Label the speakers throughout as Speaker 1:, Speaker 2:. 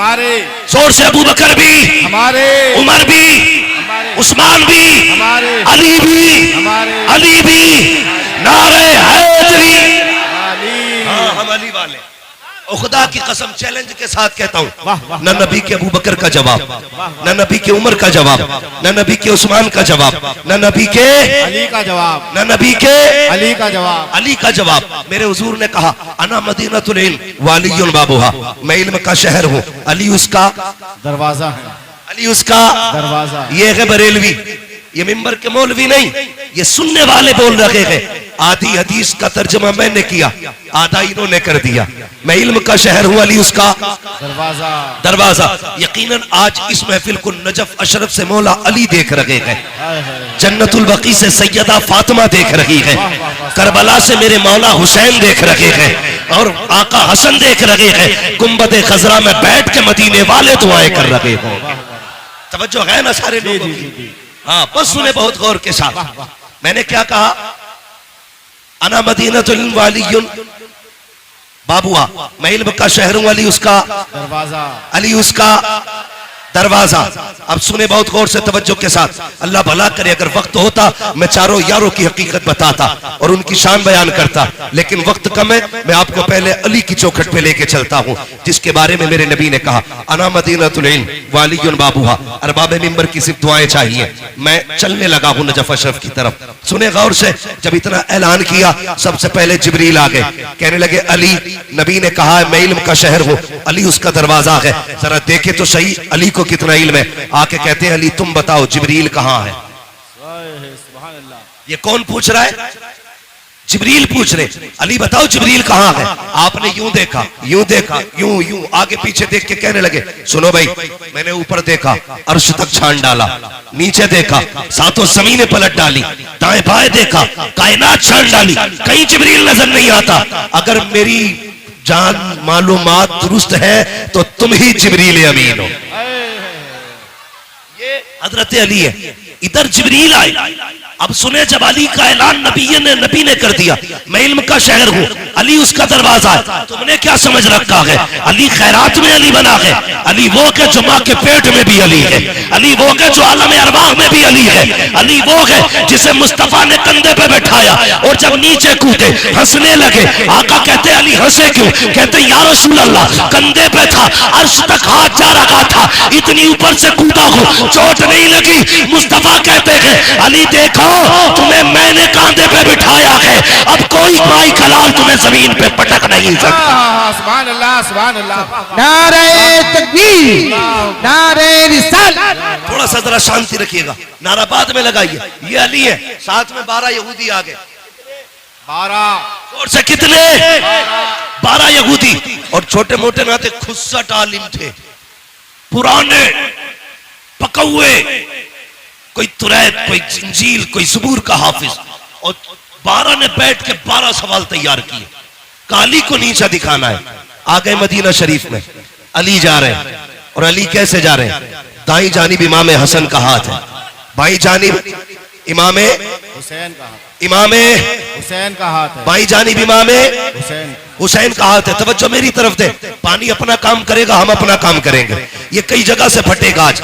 Speaker 1: हमारे,
Speaker 2: जोर से अबू बकर भी
Speaker 1: हमारे,
Speaker 2: उमर भी
Speaker 1: हमारे,
Speaker 2: उस्मान भी
Speaker 1: हमारे,
Speaker 2: अली भी
Speaker 1: हमारे,
Speaker 2: अली भी नारे हैदरी।
Speaker 1: अली।
Speaker 2: हाँ हम अली वाले। और खुदा की कसम चैलेंज के साथ कहता हूँ,
Speaker 1: वाह, वाह,
Speaker 2: न नबी के अबू बकर का जवाब, न नबी के उमर का जवाब, न नबी के उस्मान का जवाब, न नबी के
Speaker 1: अली का जवाब,
Speaker 2: न नबी के
Speaker 1: अली का जवाब,
Speaker 2: अली का जवाब। मेरे हुजूर ने कहा अना मदीनतुल इल्म वालियुन बाबुहा, मैं इल्म का शहर हूँ, अली उसका
Speaker 1: दरवाजा है,
Speaker 2: अली उसका
Speaker 1: दरवाजा।
Speaker 2: ये है बरेलवी, ये मिंबर के मौलवी नहीं, ये सुनने वाले बोल रहे हैं। आधी हदीस का तर्जमा मैंने किया, आधा इन्होंने कर दिया। मैं इल्म का शहर हूँ, अली उसका
Speaker 1: दरवाजा,
Speaker 2: दरवाजा। यकीनन आज इस महफिल को नजफ अशरफ से मौला अली देख रहे हैं, जन्नतुल बकी से सैयदा फातिमा देख रही है, करबला से मेरे मौला हुसैन देख रहे हैं, और आका हसन देख रहे हैं। गुंबद खजरा में बैठ के मदीने वाले दुआएं कर रहे हो। तवज्जो है ना सारे लोगों की? हाँ बस सुने बहुत गौर के साथ। मैंने क्या कहा? अना मदीनतुल इल्म वालियुन बाबुआ, मैं इल्म का शहर हूं, अली उसका
Speaker 1: दरवाजा,
Speaker 2: अली उसका दरवाजा। अब सुने बहुत गौर से तवज्जो के साथ। अल्लाह भला करे अगर वक्त होता मैं चारों यारों की हकीकत बताता और उनकी शान बयान करता, लेकिन वक्त कम है। मैं आपको पहले अली की चौखट पे लेके चलता हूँ, जिसके बारे में मेरे नबी ने कहा अना मदीनतुल इल्म वालियुन बाबुहा। अरबाब मिंबर की सिर्फ दुआएं चाहिए। मैं चलने लगा हूँ नजफ अशरफ की तरफ। सुने गौर से, जब इतना ऐलान किया सबसे पहले जिब्रील आ गए, कहने लगे अली, नबी ने कहा है मैं इल्म का शहर हूँ, अली उसका दरवाजा है, जरा देखे तो सही अली को कितना इल्म है। आके कहते हैं अली तुम बताओ जिब्रील कहाँ है? ये कौन पूछ रहा है? जिब्रील पूछ रहे, अली बताओ जिब्रील कहाँ है? आपने यूं देखा, यूं देखा, यूं यूं आगे पीछे देख के कहने लगे सुनो भाई, मैंने ऊपर देखा अर्श तक छान डाला, नीचे देखा सातों जमीनें पलट डाली, दाएं बाएं देखा कायनात छान डाली, कहीं जिब्रील नजर नहीं आता। अगर मेरी जान मालूमात दुरुस्त है तो तुम ही जिब्रील अमीन हो। ये हजरत अली है, इधर जिब्रील आए। अब सुने, जब अली का ऐलान नबी ने कर दिया मैं इल्म का शहर हूँ, अली उसका दरवाजा है, तुमने क्या समझ रखा है? अली खैरात में अली बना है, अली वो के जो माँ के पेट में भी अली है, अली वो के जो आलम अरवाह में भी अली है, अली वो है जिसे मुस्तफा ने कंधे पे बैठाया और जब नीचे कूदे हंसने लगे। आका कहते अली हंसे क्यों? कहते या रसूल अल्लाह कंधे पे था, अर्श तक हाथ जा रहा था, इतनी ऊपर से कूदा हूँ, चोट नहीं लगी। मुस्तफा कहते हैं अली देखो तुम्हें मैंने कांधे पे बिठाया है, अब कोई माई कलाम तुम्हें जमीन पे पटक नहीं सकता।
Speaker 1: सुभान अल्लाह, सुभान अल्लाह।
Speaker 3: नारे तकबीर, नारे रिसालत।
Speaker 2: थोड़ा सा जरा शांति रखिएगा, नारा बाद में लगाइए। ये अली है, साथ में 12 यहूदी आ गए।
Speaker 1: 12
Speaker 2: और से कितने? 12 यहूदी और छोटे मोटे नाते खुस्सट आलिम थे, पुराने पकौए, कोई तुरैत, कोई इंजील, कोई ज़बूर का हाफिज। और 12 ने बैठ के 12 सवाल तैयार किए। काली को नीचा दिखाना है। आ गए मदीना शरीफ में, अली जा रहे हैं। और अली कैसे जा रहे हैं? दाई जानिब इमाम हसन का हाथ है, बाई जानिब इमाम
Speaker 1: हुसैन का हाथ,
Speaker 2: इमाम
Speaker 1: हुसैन का हाथ है,
Speaker 2: बाई जानिब इमाम
Speaker 1: हुसैन,
Speaker 2: हुसैन का हाथ है। तवज्जो मेरी तरफ दे, पानी अपना काम करेगा, हम अपना काम करेंगे। ये कई जगह से फटेगा आज,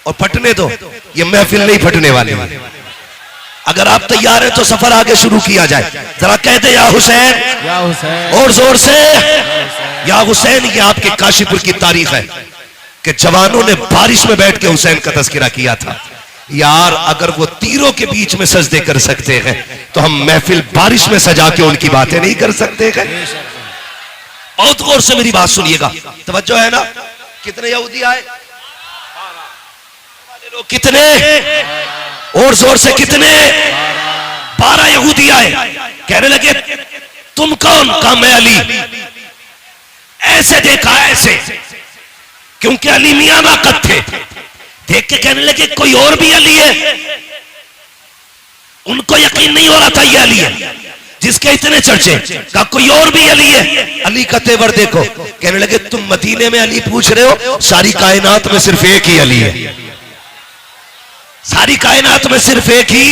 Speaker 2: और फटने दो, ये महफिल नहीं फटने वाली है। अगर आप तैयार हैं तो सफर आगे शुरू किया जाए। जरा कहते या हुसैन,
Speaker 1: या हुसैन,
Speaker 2: और जोर से या हुसैन। ये आपके काशीपुर की तारीख है कि जवानों ने बारिश में बैठ के हुसैन का तस्करा किया था। यार अगर वो तीरों के बीच में सजदे कर सकते हैं तो हम महफिल बारिश में सजा के उनकी बातें नहीं कर सकते हैं? बहुत गौर से मेरी बात सुनिएगा, तवज्जो है ना? कितने यहूदी आए? कितने? और जोर से कितने? 12 यहूदी आए। कहने लगे तुम कौन? कहा मैं अली। ऐसे देखा, ऐसे, क्योंकि अली मियां नाकत थे। देख के कहने लगे कोई और भी अली है। उनको यकीन नहीं हो रहा था ये अली है जिसके इतने चर्चे। कहा कोई और भी अली है। अली का तेवर देखो। कहने लगे तुम मदीने में अली पूछ रहे हो, सारी कायनात में सिर्फ एक ही अली है। सारी कायनात में सिर्फ एक ही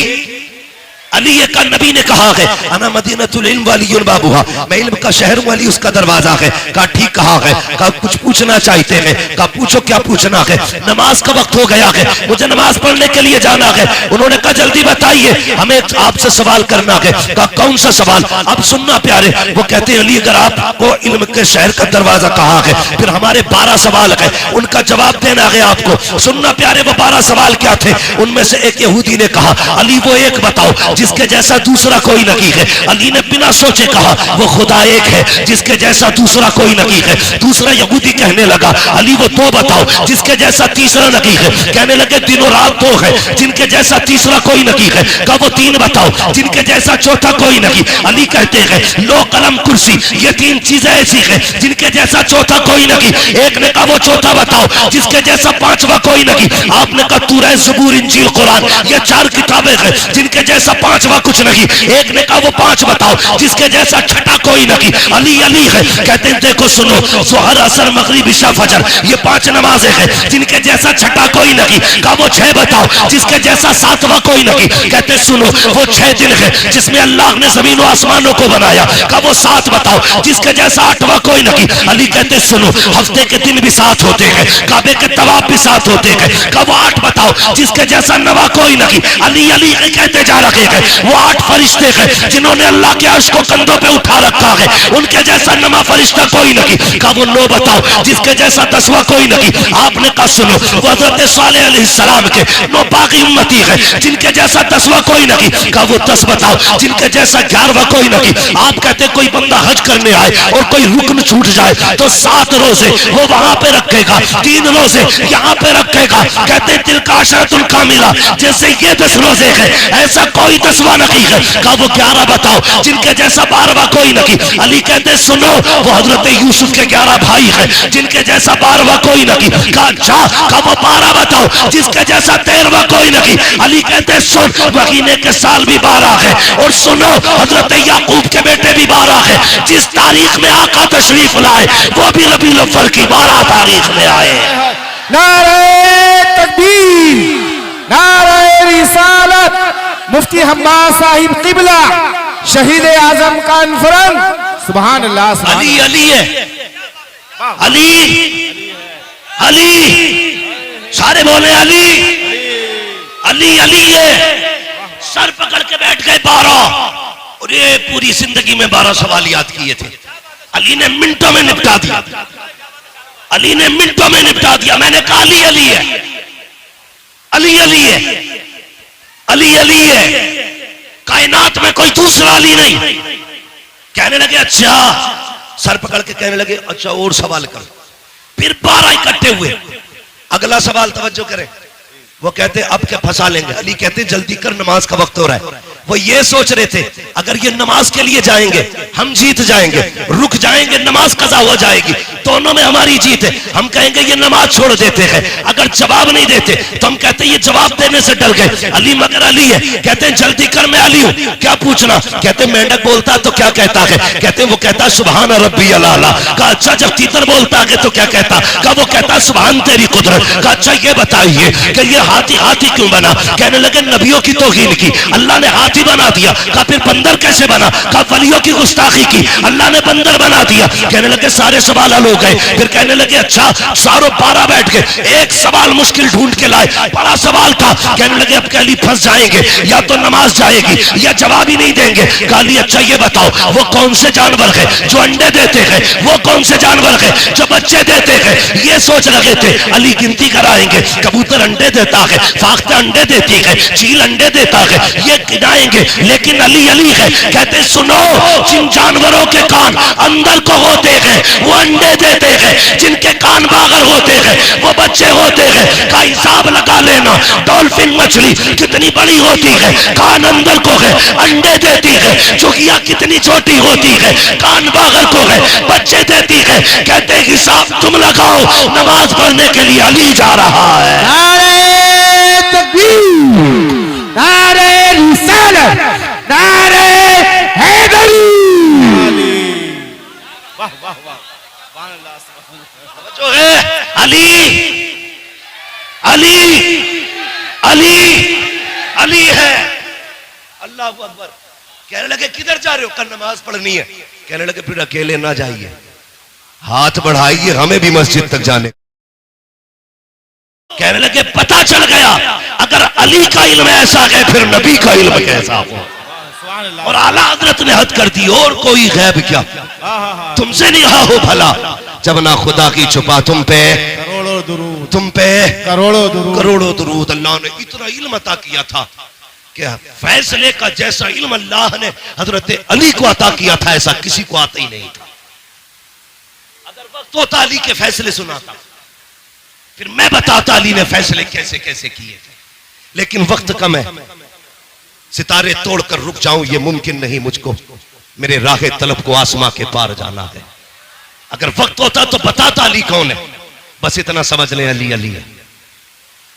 Speaker 2: अली का नबी ने कहा है अना मदीनतुल इल्म वालियुल बाबुहा, मैं इल्म का शहर हूं, अली उसका दरवाजा है। कहा ठीक कहा है। कहा कुछ पूछना चाहते हैं? कहा पूछो क्या पूछना है? नमाज का वक्त हो गया है, मुझे नमाज पढ़ने के लिए जाना है। उन्होंने कहा जल्दी बताइए, हमें आपसे सवाल करना है। कहा कौन सा सवाल? अब सुनना प्यारे। वो कहते हैं अली अगर आपको इल्म के शहर का दरवाजा कहा है, फिर हमारे 12 सवाल है, उनका जवाब देना है आपको। सुनना प्यारे वो 12 सवाल क्या थे? उनमें से एक यहूदी ने कहा अली वो एक बताओ जिसके जैसा दूसरा कोई नहीं है। अली ने बिना सोचे कहा वो खुदा एक है जिसके जैसा दूसरा कोई नहीं है। दूसरा यहूदी कहने लगा अली वो दो बताओ जिसके जैसा तीसरा नहीं है। कहने लगे दिनों रात दो है जिनके जैसा तीसरा कोई नहीं है। कहा वो तीन बताओ जिनके जैसा चौथा कोई नहीं। अली कहते हैं लो कलम कुर्सी, ये तीन चीजें ऐसी है जिनके जैसा चौथा कोई नहीं। एक ने कहा वो चौथा बताओ जिसके जैसा पांचवा कोई नहीं। आपने कहा तूराह ज़बूर इंजील कुरान, ये 4 किताबें हैं जिनके जैसा पांचवा कुछ नहीं। एक ने कहा वो 5 बताओ जिसके जैसा छठा कोई नहीं। अली अली है। कहते हैं देखो सुनो, ज़ोहर असर मगरिब इशा फजर ये 5 नमाजें हैं जिनके जैसा छठा कोई नहीं। कहा वो 6 बताओ जिसके जैसा 7वां कोई नहीं। कहते सुनो वो 6 दिन है जिसमें अल्लाह ने जमीन और आसमानों को बनाया। कहा वो 7 बताओ जिसके जैसा 8वां कोई नहीं। अली कहते सुनो हफ्ते के दिन भी 7 होते हैं, काबे के तवाफ भी 7 होते हैं। कहा वो 8 बताओ जिसके जैसा 9वां कोई नहीं। अली अली कहते जा रहे हैं वो 8 फरिश्ते हैं जिन्होंने अल्लाह के अर्श को कंधों पे उठा रखा है, उनके जैसा 9वां फरिश्ता कोई नहीं। कहा वो 9 बताओ जिसके जैसा 10वां कोई नहीं। आपने कहा सुनो वो हज़रत सालेह अलैहिस्सलाम के 9 बाकी उम्मती है जिनके जैसा 10वां कोई नहीं। कहा वो 10 बताओ जिनके जैसा 11वां कोई नहीं। आप कहते कोई बंदा हज करने आए और कोई रुकन छूट जाए तो 7 रोजे वो वहां पे रखेगा, 3 रोजे यहाँ पे रखेगा। कहते तिलका अशरतुल कामिला, जैसे ये 10 रोजे है ऐसा कोई 10वां नहीं है। कहा वो 11 बताओ जिनके जैसा 12वां कोई नहीं। अली कहते सुनो वो हजरत यूसुफ के 11 भाई हैं जिनके जैसा 12वां कोई नहीं। कहा अच्छा। कहा वो 12 बताओ जिसके जैसा 13वां कोई नहीं। अली कहते सुन महीने के साल भी 12 है और सुनो हजरत याकूब के बेटे भी 12 है। जिस तारीख में आका तशरीफ लाए वो भी रबीउल अव्वल की 12 तारीख में आए।
Speaker 3: नारे तकबीर, नारे रिसालत, मुफ्ती हम्माद साहिब किबला, शहीद आजम कॉन्फ्रेंस। सुभान अल्लाह।
Speaker 2: अली अली है, अली अली, सारे बोले अली अली अली है। सर पकड़ के बैठ गए 12 और ये पूरी जिंदगी में 12 सवाल याद किए थे। अली ने मिनटों में निपटा दिया, अली ने मिनटों में निपटा दिया। मैंने कहा अली अली है, अली अली है, अली अली है, कायनात में कोई दूसरा अली नहीं। कहने लगे अच्छा, सर पकड़ के कहने लगे अच्छा और सवाल कर। फिर 12 इकट्ठे हुए। अगला सवाल तवज्जो करें। वो कहते अब क्या फंसा लेंगे। अली कहते जल्दी कर नमाज का वक्त हो रहा है। वो ये सोच रहे थे अगर ये नमाज के लिए जाएंगे हम जीत जाएंगे, रुक जाएंगे नमाज कज़ा हो जाएगी, दोनों में हमारी जीत है। हम कहेंगे ये नमाज छोड़ देते हैं, अगर जवाब नहीं देते तो हम कहते ये जवाब देने से डर गए। अली मगर अली है। कहते हैं जल्दी कर मैं अली हूं, क्या पूछना? कहते मेंढक बोलता तो क्या कहता है? कहते वो कहता सुभान रब्बियल आला। कहा अच्छा जब तीतर बोलता है तो क्या कहता? कहा वो कहता सुभान तेरी कुदरत। कहा अच्छा ये बताइए कि ये हाथी हाथी क्यों बना? कहने लगे नबियों की तौहीन की, अल्लाह ने हाथी बना दिया। कहा फिर बंदर कैसे बना? कहा वलियों की गुस्ताखी की, अल्लाह ने बंदर बना दिया। कहने लगे सारे सवाल हल हो गए। फिर कहने लगे अच्छा सारों 12 बैठ गए, एक सवाल मुश्किल ढूंढ के लाए, बड़ा सवाल था। कहने लगे अब कहली फंस जाएंगे, या तो नमाज जाएगी या जवाब ही नहीं देंगे। कहली अच्छा ये बताओ वो कौन से जानवर है जो अंडे देते हैं, वो कौन से जानवर है जो बच्चे देते हैं? ये सोच रहे थे। अली गिनती कराएंगे, कबूतर अंडे देता है, फाख्ते अंडे देती है, चील अंडे देता है, ये गिनाएंगे। लेकिन अली अली है। कहते सुनो जिन जानवरों के कान अंदर को होते हैं वो अंडे देते हैं, जिनके कान बाहर होते हैं वो बच्चे होते हैं। का हिसाब लगा लेना, डॉल्फिन मछली कितनी बड़ी होती है, कान अंदर को है, अंडे देती है। चुगिया कितनी छोटी होती है, कान बाहर को है, बच्चे देती है। कहते हिसाब तुम लगाओ, नमाज पढ़ने के लिए अली जा रहा है।
Speaker 3: नारे तकबीर, नारे रिसालत, नारे हैदरी।
Speaker 1: वाह वाह वाह, सुभान अल्लाह, सुभान अल्लाह।
Speaker 2: जो है अली अली अली अली है। अल्लाह अकबर। कहने लगे किधर जा रहे हो? कल नमाज पढ़नी है। कहने लगे फिर अकेले ना जाइए, हाथ बढ़ाइए, हमें भी मस्जिद तक जाने। कहने लगे पता चल गया अगर अली का इल्म ऐसा है फिर नबी का इल्म कैसा हो। और आला हजरत ने हद कर दी, और कोई गैब क्या, तुमसे नहीं हो भला जब ना खुदा की छुपा तुम पे
Speaker 1: करोड़ों दुरूद,
Speaker 2: तुम पे
Speaker 1: करोड़ों
Speaker 2: दुरूद। अल्लाह ने इतना इल्म अता किया था कि फैसले का जैसा इल्म अल्लाह ने हजरत अली को अता किया था ऐसा किसी को आता ही नहीं था। अगर वक्त होता अली के फैसले सुनाता, फिर मैं बताता अली ने फैसले कैसे कैसे किए थे, लेकिन वक्त कम है, सितारे तोड़कर रुक जाऊं ये मुमकिन नहीं मुझको, मेरे राह तलब को आसमां के पार जाना है। अगर वक्त होता तो बताता अली कौन है, बस इतना समझ लें अली अली है।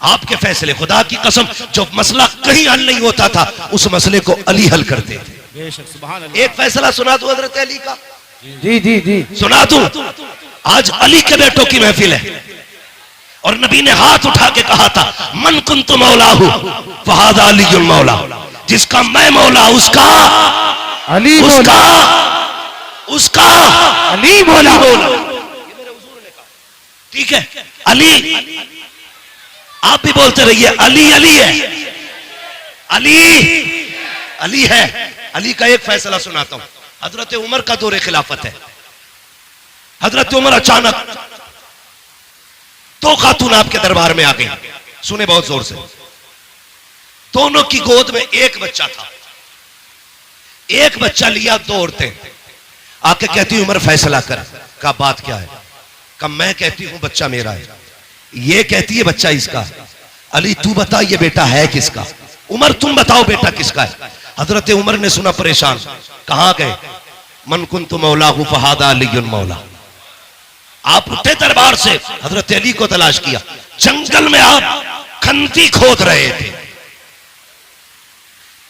Speaker 2: आपके फैसले, खुदा की कसम, जो मसला कहीं हल नहीं होता था उस मसले को अली हल करते थे।
Speaker 1: बेशक, सुभान अल्लाह।
Speaker 2: एक फैसला सुना दो हजरत अली का,
Speaker 3: जी जी जी
Speaker 2: सुना दूं। आज अली के बेटों की महफिल है और नबी ने हाथ उठा के कहा था मन कुन्तु मौलाहु फहादा अलीयुल मौला, जिसका मैं मौला उसका
Speaker 3: अली
Speaker 2: उसका
Speaker 3: मौला,
Speaker 2: उसका
Speaker 3: अली मौला।
Speaker 2: ठीक है, अली, आप भी बोलते रहिए अली अली है, अली अली है। अली का एक फैसला सुनाता हूं। हजरत उमर का दौरे खिलाफत है। हजरत उमर अचानक दो खातून आपके दरबार में आ गई, सुने बहुत जोर से। दोनों की गोद में एक बच्चा था, एक बच्चा लिया, दो औरतें आके कहती उमर फैसला कर। का बात क्या है? का मैं कहती हूं बच्चा मेरा है, ये कहती है बच्चा इसका। अली तू बता ये बेटा है किसका? उमर तुम बताओ बेटा किसका है? हजरत उमर ने सुना, परेशान, कहां गए? मन कुन्तु मौलाहु फहादा अलीयुल मौला। आप उठे दरबार से, हजरत अली को तलाश किया। जंगल में आप खंती खोद रहे थे,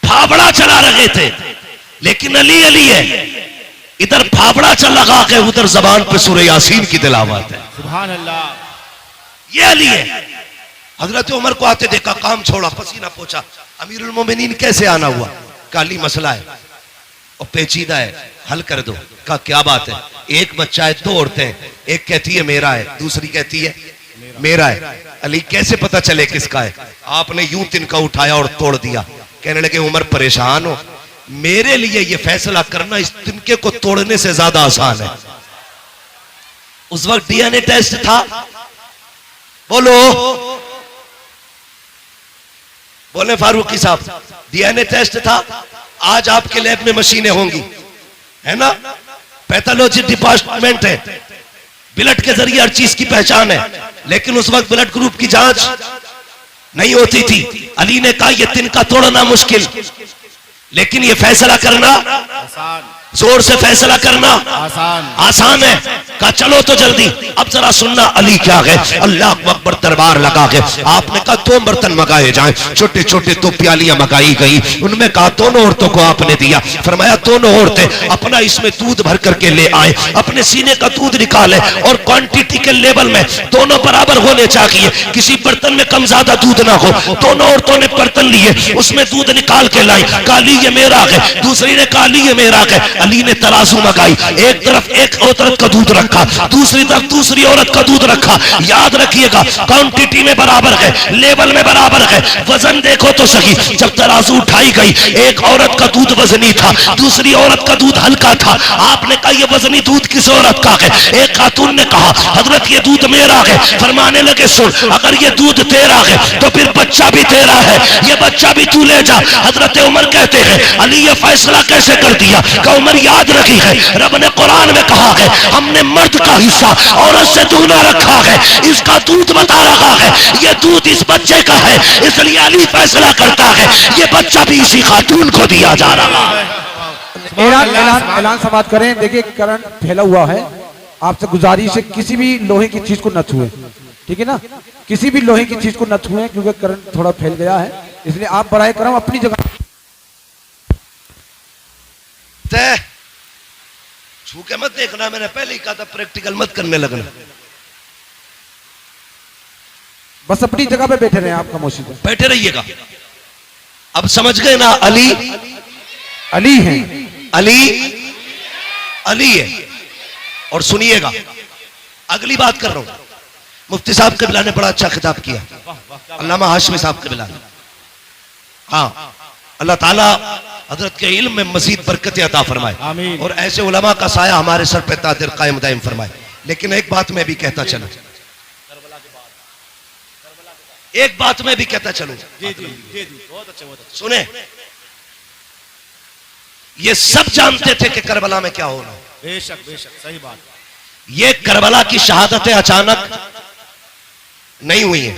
Speaker 2: फावड़ा चला रहे थे, लेकिन अली अली है। इधर फावड़ा चल लगा के उधर जबान पे सूरह यासीन की तिलावत है।
Speaker 1: सुभान अल्लाह।
Speaker 2: ये अली है। हजरत उमर को आते देखा, काम छोड़ा, पसीना पोछा। अमीरुल मोमिनीन कैसे आना हुआ? काली मसला है और पेचीदा है, हल कर दो। का क्या बात है? एक बच्चा है, दो औरतें, एक कहती है मेरा है, दूसरी कहती है मेरा है। अली कैसे पता चले किसका है? आपने यूं तिनका उठाया और तोड़ दिया। कहने लगे उमर परेशान हो, मेरे लिए ये फैसला करना इस तिनके को तोड़ने से ज्यादा आसान है। उस वक्त डीएनए टेस्ट था, बोलो बोले फारूकी साहब, डीएनए टेस्ट था। आज आपके लैब में मशीनें होंगी, है ना, पैथोलॉजी डिपार्टमेंट है, ब्लड के जरिए हर चीज की पहचान है। लेकिन उस वक्त ब्लड ग्रुप की जांच नहीं होती थी। अली ने कहा यह तिनका तोड़ना मुश्किल, लेकिन यह फैसला करना
Speaker 1: आसान,
Speaker 2: जोर से फैसला करना आसान है। कहा चलो तो जल्दी। अब जरा सुनना अली क्या है। अल्लाह अकबर, दरबार लगा के आपने कहा दो बर्तन मंगाए जाएं, छोटे छोटे दो प्यालियां मंगाई गई। उनमें कहा दोनों औरतों को आपने दिया। फरमाया दोनों औरतें अपना इसमें दूध भर करके ले आए, अपने सीने का दूध निकाले और क्वांटिटी के लेवल में दोनों बराबर होने चाहिए, किसी बर्तन में कम ज्यादा दूध ना हो। दोनों औरतों ने बर्तन लिए, उसमें दूध निकाल के लाई। काली ये मेरा है, दूसरी ने काली ये मेरा है। अली ने तराजू मंगाई, एक तरफ एक औरत का दूध रखा, दूसरी तरफ दूसरी औरत का दूध रखा। याद रखिएगा क्वांटिटी में बराबर है, लेवल में बराबर है। वजन देखो तो सही, जब तराजू उठाई गई एक औरत का दूध वजनी था, दूसरी औरत का दूध हल्का था। आपने कहा ये वजनी दूध किस औरत का है? एक खातून ने कहा हजरत ये दूध मेरा है। फरमाने लगे सुन, अगर ये दूध तेरा है तो फिर बच्चा भी तेरा है, ये बच्चा भी तू ले जा। हजरत उमर कहते हैं अली ये फैसला कैसे कर दिया? कि उमर याद रखी है, रब ने कुरान में कहा है हमने मर्द का हिस्सा औरत से दूना रखा है, इसका दूध बता रहा है ये दूध इस बच्चे का है, इसलिए अली फैसला करता है ये बच्चा भी इसी खातून को दिया जा रहा है।
Speaker 3: ऐलान समाप्त करें। देखिए करंट फैला हुआ है, आपसे गुजारिश है किसी भी लोहे की चीज को न छुए, ठीक है ना, किसी भी लोहे की चीज को न छुए क्योंकि करंट थोड़ा फैल गया है, इसलिए आप बराए करम अपनी जगह
Speaker 2: छू के मत देखना, मैंने पहले ही कहा था प्रैक्टिकल मत करने लगना,
Speaker 3: बस अपनी जगह पे बैठे रहे आप खामोशी से
Speaker 2: बैठे रहिएगा। अब समझ गए ना अली
Speaker 3: अली हैं।
Speaker 2: अली अली है। और सुनिएगा, अगली बात कर रहा हूं। मुफ्ती साहब क़िबला ने बड़ा अच्छा खिताब किया, अल्लामा हाशमी साहब क़िबला ने। हाँ, अल्लाह ताला हजरत के इल्म में मजीद बरकत अता फरमाए
Speaker 1: आमीन।
Speaker 2: और ऐसे उलमा का साया हमारे सर पे तादिर कायम दायम फरमाए। लेकिन एक बात मैं भी कहता चलूं, एक बात मैं भी कहता चलूं,
Speaker 1: बहुत अच्छा
Speaker 2: सुने, ये सब जानते थे कि करबला में क्या होना है।
Speaker 1: बेशक बेशक सही बात।
Speaker 2: ये करबला की शहादतें अचानक नहीं हुई हैं,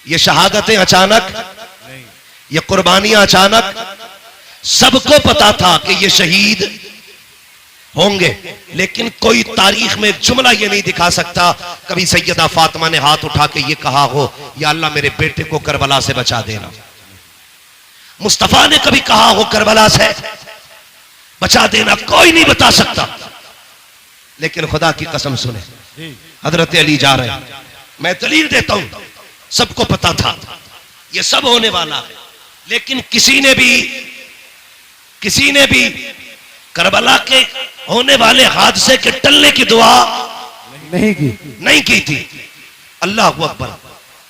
Speaker 2: ये शहादतें अचानक,
Speaker 1: नहीं
Speaker 2: ये कुर्बानियां अचानक। सबको पता था कि ये शहीद होंगे, लेकिन कोई तारीख में एक जुमला ये नहीं दिखा सकता कभी सैयदा फातिमा ने हाथ उठा के ये कहा हो, या अल्लाह मेरे बेटे को करबला से बचा देना। मुस्तफा ने कभी कहा हो करबला से बचा देना, कोई नहीं बता सकता। लेकिन खुदा की कसम सुने, हजरत अली जा रहे हैं, मैं दलील देता हूं, सबको पता था ये सब होने वाला है, लेकिन किसी ने भी करबला के होने वाले हादसे के टलने की दुआ नहीं की थी। अल्लाह अकबर,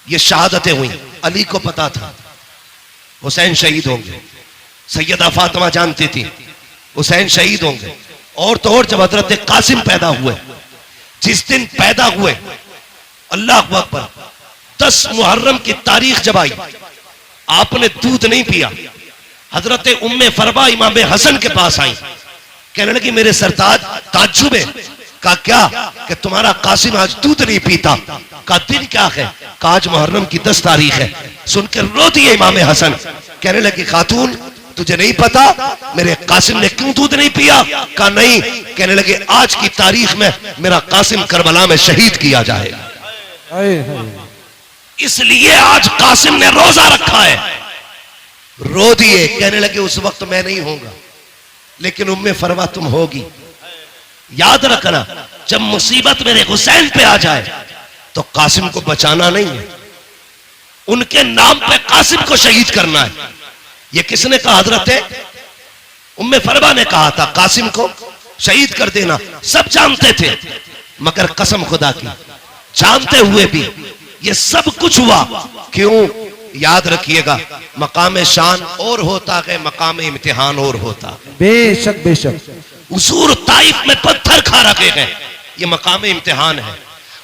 Speaker 2: ये शहादतें हुई, अली को पता था हुसैन शहीद होंगे, सैयदा फातिमा जानती थी हुसैन शहीद होंगे। और तो और जब हजरत कासिम पैदा हुए, जिस दिन पैदा हुए, अल्लाह अकबर, 10 मुहर्रम की तारीख जब आई, आपने दूध नहीं पिया। हजरत उम्मे फरवा इमाम हसन के पास आई, कहने लगी मेरे सरताज ताज्जुब है। कहा क्या? कि तुम्हारा कासिम आज दूध नहीं पीता। का दिन क्या है? कहा आज मुहर्रम की 10 तारीख है। सुनकर रो दिए इमाम हसन, कहने लगी खातून तुझे नहीं पता मेरे कासिम ने क्यों दूध नहीं पिया? कहा नहीं। कहने लगे आज की तारीख में मेरा कासिम करबला में शहीद किया जाएगा, इसलिए आज कासिम ने रोजा रखा है। रो दिए, कहने लगे उस वक्त मैं नहीं होगा, लेकिन उम्मे फरवा तुम होगी। याद रखना, जब मुसीबत मेरे हुसैन पे आ जाए तो कासिम को बचाना नहीं है, उनके नाम पे कासिम को शहीद करना है। ये किसने कहा? हजरत उम्मे फरवा ने कहा था कासिम को शहीद कर देना। सब जानते थे, मगर कसम खुदा की, जानते हुए भी ये सब कुछ हुआ क्यों? याद रखिएगा, मकाम शान और होता है, मकाम इम्तिहान और होता।
Speaker 3: बेशक बेशक।
Speaker 2: हुजूर ताइफ में पत्थर खा रखे गए, ये मकाम इम्तिहान है।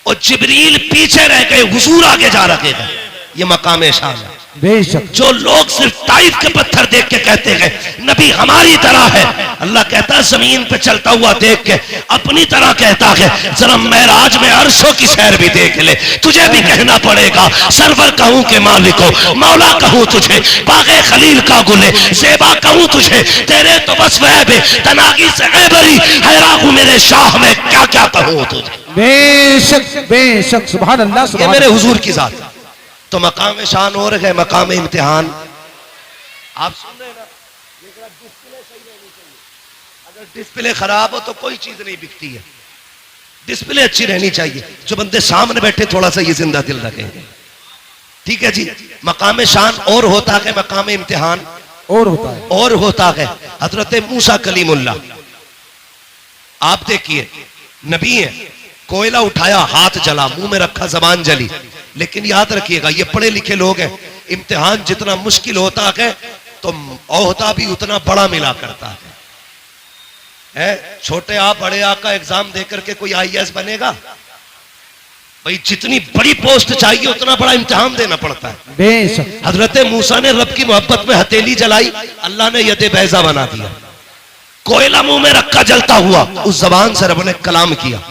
Speaker 2: और जिब्रील पीछे रह गए, हुजूर आगे जा रखे गए, ये मकाम शान है।
Speaker 3: बेशक।
Speaker 2: जो लोग सिर्फ ताइफ के पत्थर देख के कहते हैं नबी हमारी तरह है, अल्लाह कहता है जमीन पे चलता हुआ देख के अपनी तरह कहता है, जरा मेराज में अर्शों की सैर भी देख ले। तुझे भी कहना पड़ेगा सरवर कहूं के मालिको, मौला कहूं तुझे, बागे खलील का गुले, ज़ेबा कहूं तुझे, तेरे तो बस वह भी तनागी से ऐबरी हैरान हूं मेरे शाह में क्या क्या कहूं तुझे।
Speaker 3: बेशक बेशक, सुभान अल्लाह।
Speaker 2: ये मेरे हुजूर की जात। तो मकाम शान और है, मकाम इम्तिहान। आप सुन रहे हैं ना, डिस्प्ले सही रहनी चाहिए। अगर डिस्प्ले खराब हो तो कोई चीज नहीं बिकती है, डिस्प्ले अच्छी रहनी चाहिए। जो बंदे सामने बैठे थोड़ा सा ये जिंदा दिल रखेंगे, ठीक है जी। मकाम शान और होता है, मकाम इम्तिहान
Speaker 3: और होता है,
Speaker 2: और होता है। हजरत मूसा कलीमुल्लाह, आप देखिए नबी है, कोयला उठाया हाथ जला, मुंह में रखा जबान जली। लेकिन याद रखिएगा ये पढ़े लिखे लोग हैं, इम्तिहान जितना मुश्किल होता है तो औहदा भी उतना बड़ा मिला करता है। छोटे आ बड़े आ का एग्जाम देकर के कोई IAS बनेगा? भाई जितनी बड़ी पोस्ट चाहिए उतना बड़ा इम्तिहान देना पड़ता है।
Speaker 3: बेशक।
Speaker 2: हजरत मूसा ने रब की मोहब्बत में हथेली जलाई, अल्लाह ने यदे बैजा बना दिया। कोयला मुंह में रखा जलता हुआ, उस जबान से रब ने कलाम किया,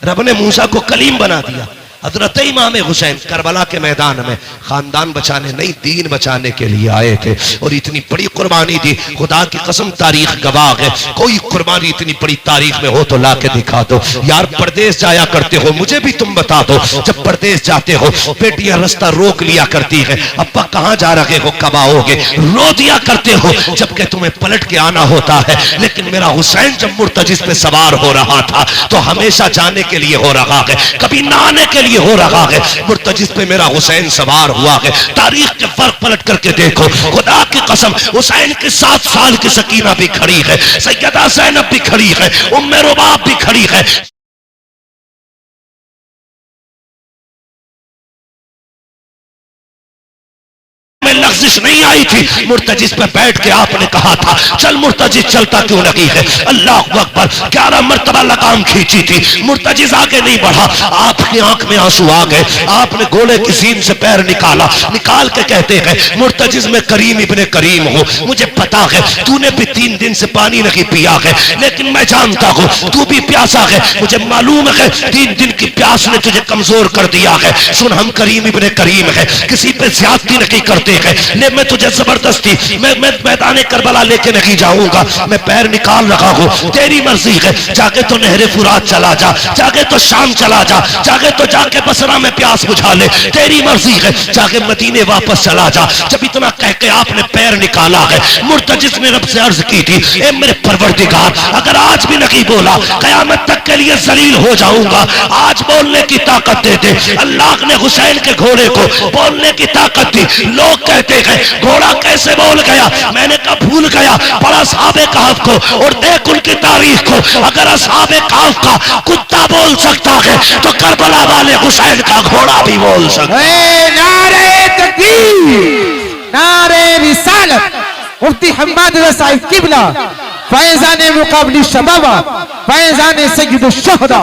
Speaker 2: रब ने मूसा को कलीम बना दिया। हजरत इमाम हुसैन करबला के मैदान में खानदान बचाने नहीं, दीन बचाने के लिए आए थे और इतनी बड़ी कुर्बानी दी। खुदा की कसम तारीख गवाह है, कोई कुर्बानी इतनी बड़ी तारीख में हो तो ला के दिखा दो। यार परदेश जाया करते हो, मुझे भी तुम बता दो, जब परदेश जाते हो बेटियां रास्ता रोक लिया करती है, अब्बा कहाँ जा रहे हो, कब आओगे, रो दिया करते हो जबकि तुम्हें पलट के आना होता है। लेकिन मेरा हुसैन जब मुर्तजिस पे सवार हो रहा था तो हमेशा जाने के लिए हो रहा है, कभी ना आने के लिए ये हो रहा है, मुर्तजिज पे मेरा हुसैन सवार हुआ है। तारीख के फर्क पलट करके देखो, खुदा की कसम हुसैन के 7 साल की सकीना भी खड़ी है, सैयदा ज़ैनब भी खड़ी है, उम्मे रुबाब भी खड़ी है। लफ्जिश नहीं आई थी, मुर्तजिज पे बैठ के आपने कहा था चल मुर्तजिज चलता क्यों नहीं है। अल्लाह अकबर, 11 मरतबा लगाम खींची थी, मुर्तजिज आगे नहीं बढ़ा। आपकी आंख में आंसू आ गए, आपने घोड़े की सीन से पैर निकाला, निकाल के कहते हैं मुर्तजिज में करीम इब्ने करीम हूं, मुझे पता है तूने भी 3 दिन से पानी नहीं पिया है, लेकिन मैं जानता हूं तू भी प्यासा है, मुझे मालूम है 3 दिन की प्यास ने तुझे कमजोर कर दिया है। सुन, हम करीम इब्ने करीम है, किसी पे ज्यादती नहीं करते हैं, ले मैं तुझे जबरदस्ती मैं मैदान करबला लेके नहीं जाऊंगा, मैं पैर निकाल रहा हूं, तेरी मर्जी है, जाके तो नहरे फुरात चला जा, जाके तो शाम चला जा, जाके तो जाके बसरा में प्यास बुझा ले, तेरी मर्जी है, जाके मदीने वापस चला जा। जब इतना कह के आपने पैर निकाला है, मुर्तजिज ने रब से अर्ज की थी, ए मेरे परवरदिगार, अगर आज भी नहीं बोला कयामत तक के लिए जलील हो जाऊंगा, आज बोलने की ताकत दे दे। अल्लाह ने हुसैन के घोड़े को बोलने की ताकत दी। लोग कहते हैं घोड़ा कैसे बोल गया, मैंने कहा भूल गया, पढ़ा असहाबे कहफ को और देख उनकी तारीख को। अगर असहाबे कहफ का कुत्ता बोल सकता है तो करबला वाले हुसैन का घोड़ा भी बोल सकता है।
Speaker 3: नारे तकबीर, नारे रिसालत, मुफ्ती हम्माद साहिब किबला, फैजान मुकाबली शबाबा, फैजान सय्यद शुहदा।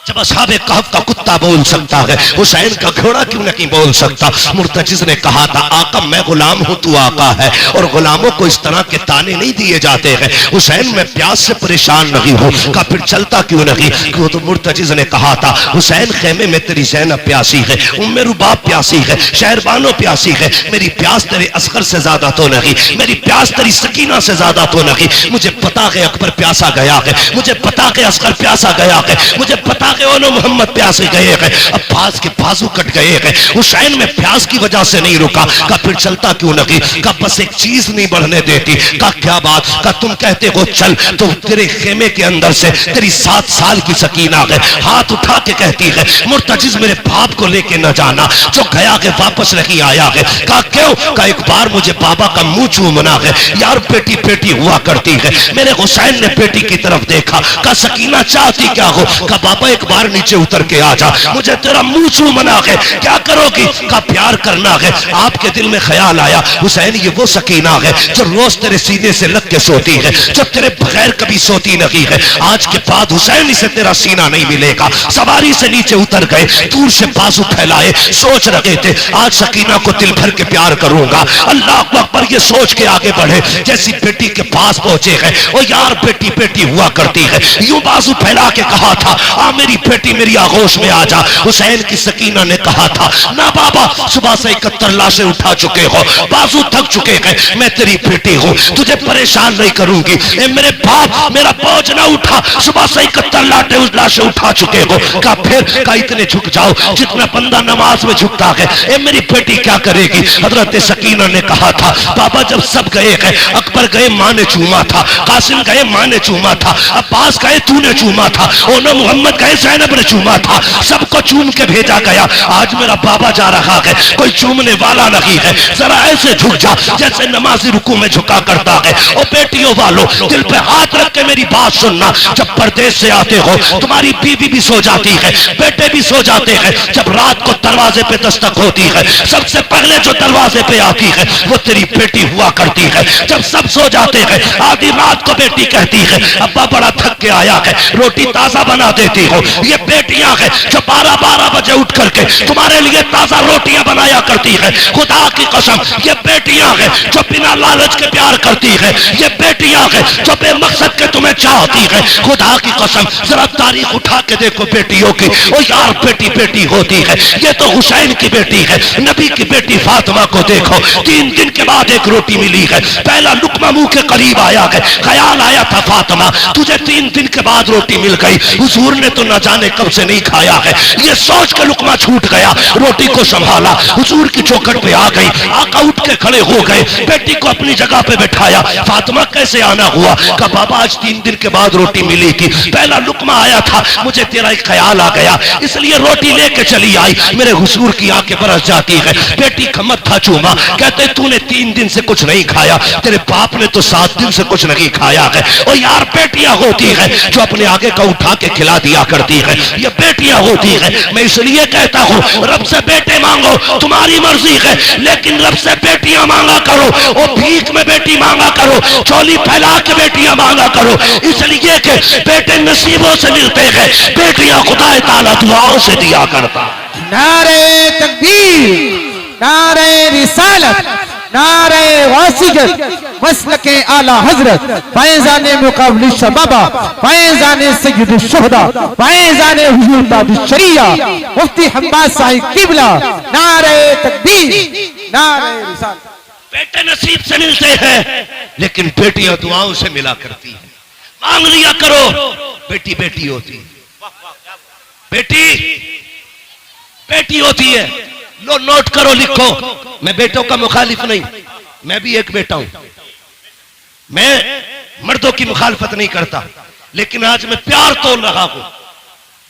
Speaker 2: जब असहाबे कहफ का कुत्ता बोल सकता है, हुसैन का घोड़ा क्यों नहीं बोल सकता। मुर्तजिज ने कहा था आका मैं गुलाम हूं, तू आका है, और गुलामों को इस तरह के ताने नहीं दिए जाते हैं। हुसैन मैं प्यास से परेशान नहीं हूं, का फिर चलता क्यों नहीं। क्यों तो मुर्तजिज ने कहा था हुसैन खेमे में तेरी ज़ैनब प्यासी है, उम्मे रुबाब प्यासी है, शहरबानो प्यासी है, मेरी प्यास तेरे असगर से ज्यादा तो नहीं, मेरी प्यास तेरी सकीना से ज्यादा तो नहीं। मुझे पता है अकबर प्यासा गया है, मुझे पता है असगर प्यासा गया है, मुझे पता है ओनो मोहम्मद प्यासे गए हैं, अब्बास के बाजू कट गए हैं। हुसैन में प्यास की वजह से नहीं रुका, का फिर चलता क्यों नहीं, का बस एक चीज नहीं बढ़ने देती। का क्या बात, का तुम कहते हो चल, तो तेरे खेमे के अंदर से तेरी 7 साल की सकीना है, हाथ उठा के कहती है मुर्तजिज मेरे बाप को लेके न जाना, जो गया है वापस नहीं आया है। का क्यों, का एक बार मुझे बाबा का मुंह चूमना है, यार बेटी बेटी हुआ करती है। मेरे हुसैन ने बेटी की तरफ देखा, का सकीना चाहती क्या हो, का बाबा एक बार नीचे उतर के आ जा, मुझे तेरा मुंह चूमना है, क्या करोगी, का प्यार करना है। आपके दिल में ख्याल आया हुसैन ये वो सकीना है जो रोज तेरे सीने से लग के सोती है, जो तेरे बगैर कभी सोती नहीं है। आज के बाद हुसैन से तेरा सीना नहीं मिलेगा। सवारी से नीचे उतर गए, दूर से बाजू फैलाए, सोच रहे थे आज सकीना को दिल भर के प्यार करूंगा। अल्लाह अकबर ये सोच के आगे बढ़े, जैसी बेटी के पास पहुंचे हैं, ओ यार बेटी बेटी हुआ करती है, यूं बाजू फैला के कहा था आ मेरी बेटी मेरी आगोश में आ जा। हुसैन की सकीना ने कहा था ना बाबा, सुबह से 71 लाशें उठा चुके हो, बाजू थक चुके हैं, मैं तेरी बेटी हूं, तुझे परेशान नहीं करूंगी। ए मेरे बाप मेरा बोझ ना उठा, सुबह से 71 लाशें उठा चुके हो। का फिर का इतने झुक जाओ जितना बंदा नमाज में झुकता है। ए मेरी बेटी क्या करेगी। हजरत सकीना ने कहा था बाबा जब सब गए हैं, अकबर गए माँ ने चूमा था, कासिम गए माँ ने चूमा था, अब्बास गए तूने चूमा था, ओनो मोहम्मद गए ज़ैनब ने चूमा था, सबको चूम के भेजा गया। आज मेरा बाबा जा रहा है, कोई चूमने वाला नहीं है, जरा ऐसे झुक जा जैसे नमाजी रुकू में झुका करता है। ओ बेटियों वालों दिल पे हाथ रख के मेरी बात सुनना, जब परदेश से आते हो तुम्हारी बीवी भी सो जाती है, बेटे भी सो जाते हैं, जब रात को दरवाजे पे दस्तक होती है सबसे पहले जो दरवाजे पे आती है वो तेरी बेटी हुआ करती है। जब सब सो जाते हैं आधी रात को बेटी कहती है अब्बा बड़ा थक के आया है, रोटी ताजा बना देती हो। ये बेटियां हैं जो 12-12 बजे उठ करके तुम्हारे लिए ताजा रोटियां बनाया करती है। खुदा की कसम ये बेटियां हैं जो बिना लालच के प्यार करती है, ये बेटियां हैं जो बेमकसद के तुम्हें चाहती है। खुदा की कसम जरा तारीख उठा के देखो बेटियों की, ओ यार बेटी बेटी होती है। ये तो हुसैन की बेटी है, नबी की बेटी फातिमा को देखो, 3 दिन के बाद एक रोटी मिली है, पहला लुकमा मुंह के करीब आया है, ख्याल आया था फातिमा तुझे 3 दिन के बाद रोटी मिल गई, हुजूर ने तो न जाने कब से नहीं खाया है। ये सोच के लुकमा छूट गया, रोटी को संभाला, हुजूर की चौखट पे आ गई, आका उठ के खड़े हो गए, बेटी को अपनी जगह पे बैठाया। फातिमा कैसे आना हुआ? कहा बाबा आज 3 दिन के बाद रोटी मिली थी, पहला लुकमा आया था, मुझे तेरा एक ख्याल आ गया इसलिए रोटी लेके चली आई। मेरे हुजूर की आंखें बरस जाती है। बेटी का मत्था चूमा, कहते तूने 3 दिन से कुछ नहीं खाया, तेरे बाप ने तो 7 दिन से कुछ नहीं खाया है। और यार बेटियां होती है जो अपने आगे का उठा के खिला दिया करती है, ये बेटियां होती है। मैं इसलिए कहता हूं रब से बेटे मांगो, तुम्हारी मर्जी है, लेकिन रब से बेटियां मांगा करो। और भीख में बेटी मांगा करो, चोली फैला के बेटियां मांगा करो, इसलिए कि बेटे नसीबों से मिलते हैं, बेटियां खुदा ताला दुआओं से दिया करता।
Speaker 3: नारे तकबीर, नारे रिसालत, नारे वासिगत, मसलके आला हजरत, फैजाने मुकाबले शबाबा, फैजाने सय्यद शुहदा, फैजाने हुजूर बाब शरिया, मुफ्ती हम्बास साहिब किबला। नारे तकबीर, नारे रिसालत।
Speaker 2: बेटे नसीब से मिलते हैं, लेकिन बेटियां दुआओं से मिला करती है। मांग लिया करो, बेटी बेटी होती है, बेटी बेटी होती है। लो नोट करो, लिखो। मैं बेटों का मुखालिफ नहीं, मैं भी एक बेटा हूं, मैं मर्दों की मुखालफत नहीं करता, लेकिन आज मैं प्यार तोल रहा हूं।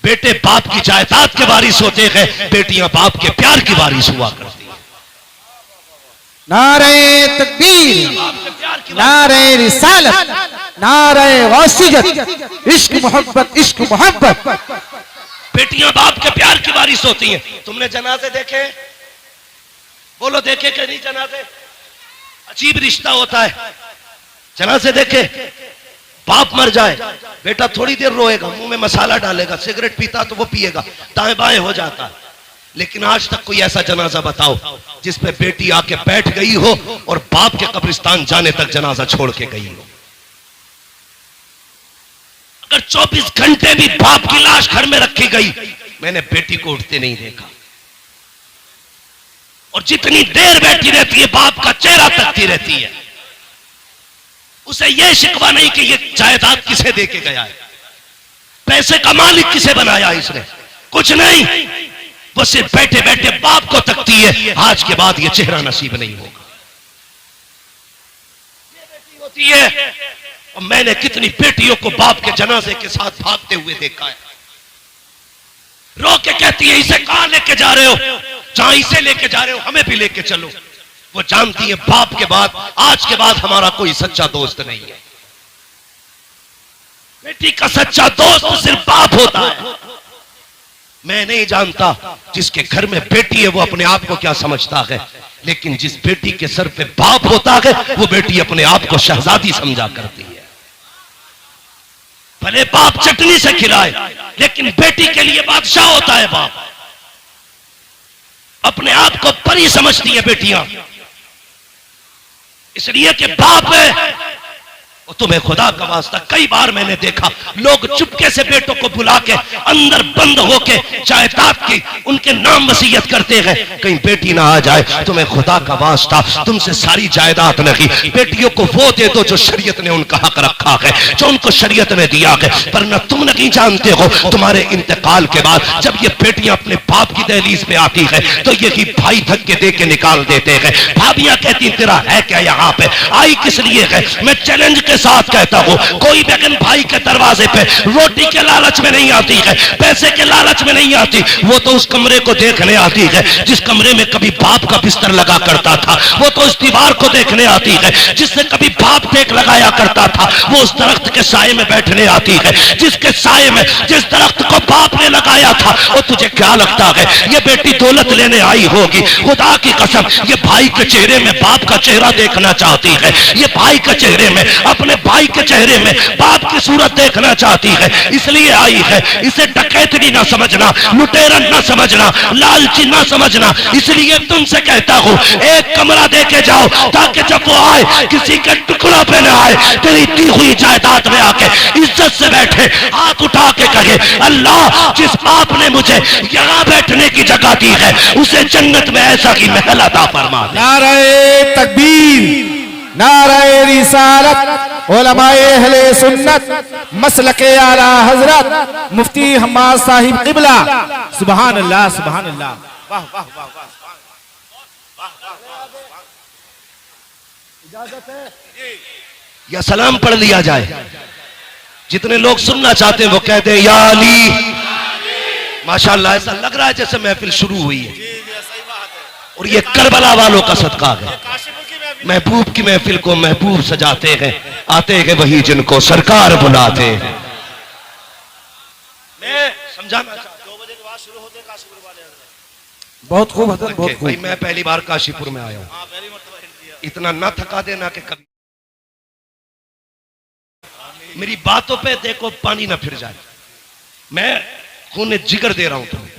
Speaker 2: बेटे बाप की जायदाद के वारिस होते हैं, बेटियां बाप के प्यार की वारिस हुआ करती हैं।
Speaker 3: नारे तकबीर, नारे रिसालत, नारे वासिगत, इश्क मोहब्बत, इश्क मोहब्बत।
Speaker 2: बेटियां बाप के प्यार की वारिस होती हैं। तुमने जनाजे देखे? बोलो देखे कि नहीं जनाजे? अजीब रिश्ता होता है। जनाजे देखे, बाप मर जाए, बेटा थोड़ी देर रोएगा, मुंह में मसाला डालेगा, सिगरेट पीता तो वो पिएगा, दाएं बाएं हो जाता है। लेकिन आज तक कोई ऐसा जनाजा बताओ जिसपे बेटी आके बैठ गई हो और बाप के कब्रिस्तान जाने तक जनाजा छोड़ के गई हो। अगर 24 घंटे भी बाप की लाश घर में रखी गई, मैंने बेटी को उठते नहीं देखा। और जितनी देर बैठी रहती है, बाप का चेहरा तकती रहती है। उसे यह शिकवा नहीं कि यह जायदाद किसे दे के गया है, पैसे का मालिक किसे बनाया इसने, कुछ नहीं। वो सिर्फ बैठे बैठे बाप को तकती है, आज के बाद यह चेहरा नसीब नहीं होगा। ये बेटी होती है। और मैंने कितनी बेटियों को बाप के जनाजे के साथ भागते हुए देखा है। रो के कहती है इसे कहां लेके जा रहे हो? जहां इसे लेके जा रहे हो हमें भी लेके चलो। वो जानती है बाप के बाद, आज के बाद हमारा कोई सच्चा दोस्त नहीं है। बेटी का सच्चा दोस्त सिर्फ बाप होता है। मैं नहीं जानता जिसके घर में बेटी है वो अपने आप को क्या समझता है, लेकिन जिस बेटी के सर पे बाप होता है वो बेटी अपने आप को शहजादी समझा करती है। भले बाप चटनी से खिलाए, लेकिन बेटी के लिए बादशाह होता है बाप। अपने आप को परी समझती है बेटियां, इसलिए कि बाप है। और तुम्हें खुदा का वास्ता, कई बार मैंने देखा लोग चुपके से बेटों को बुला के अंदर बंद होके जायदाद की उनके नाम वसीयत करते हैं, कहीं बेटी ना आ जाए। तुम्हें खुदा का वास्ता, तुमसे सारी जायदाद नहीं, बेटियों को वो दे दो जो शरीयत ने उनका हक रखा है, जो उनको शरीयत ने दिया है। वरना तुम नहीं जानते हो तुम्हारे इंतकाल के बाद जब ये बेटियां अपने बाप की दहलीज पे आती है तो यही भाई धक्के दे के निकाल देते हैं। भाभियां कहती तेरा है क्या यहाँ पे, आई किस लिए है? मैं चैलेंज के साथ कहता हूं, कोई बहन भाई के दरवाजे पे रोटी के लालच में नहीं आती है, पैसे के लालच में नहीं आती, वो तो उस कमरे को देखने आती है जिस कमरे में कभी बाप का बिस्तर लगा करता था। वो तो उस दीवार को देखने आती है जिससे कभी बाप टेक लगाया करता था। वो उस दरख्त के साये में बैठने आती है जिसके साये में, जिस दरख्त को बाप ने लगाया था। और तुझे क्या लगता है ये बेटी दौलत लेने आई होगी? खुदा की कसम, ये भाई के चेहरे में बाप का चेहरा देखना चाहती है, ये भाई के चेहरे में, अपने भाई के चेहरे में बाप की सूरत देखना चाहती है, इसलिए आई है। इसे डकैतनी ना समझना, लुटेरन ना समझना, लालची ना समझना। इसलिए तुमसे कहता हूं एक कमरा देके जाओ ताकि जब वो आए किसी के टुकड़ों पे ना आए, तेरी दी हुई जायदाद में आके इज्जत से बैठे, हाथ उठा के कहे अल्लाह जिस बाप ने मुझे यहां बैठने की जगह दी है उसे जन्नत में ऐसा ही महल अता फरमा दे।
Speaker 3: नारे तकबीर, नारे रिसालत,
Speaker 4: उलमाए अहले सुन्नत मसलके आला हजरत मुफ्ती हम्माद साहिब क़िबला। सुभान अल्लाह, सुभान अल्लाह।
Speaker 1: वाह वाह वाह वाह।
Speaker 2: या सलाम पढ़ लिया जाए। जितने लोग सुनना चाहते हैं वो कहते हैं या अली। माशाअल्लाह, ऐसा लग रहा है जैसे महफिल शुरू हुई है।
Speaker 1: सही बात है।
Speaker 2: और ये करबला वालों का सदका है।
Speaker 1: काशिफों की महफिल।
Speaker 2: महबूब की महफिल को महबूब सजाते हैं, आते हैं वही जिनको सरकार बुलाते हैं। मैं समझाना चाहता हूं,
Speaker 1: 2 बजे के बाद शुरू होते हैं काशीपुर वाले हजरत।
Speaker 3: बहुत खूब हजरत, बहुत
Speaker 2: भाई
Speaker 3: खूब।
Speaker 2: मैं पहली बार काशीपुर में आया हूं,
Speaker 1: हाँ, पहली मर्तबा हिल दिया।
Speaker 2: इतना ना थका देना कि कभी मेरी बातों पे देखो पानी ना फिर जाए। मैं खून जिगर दे रहा हूं तुम्हें,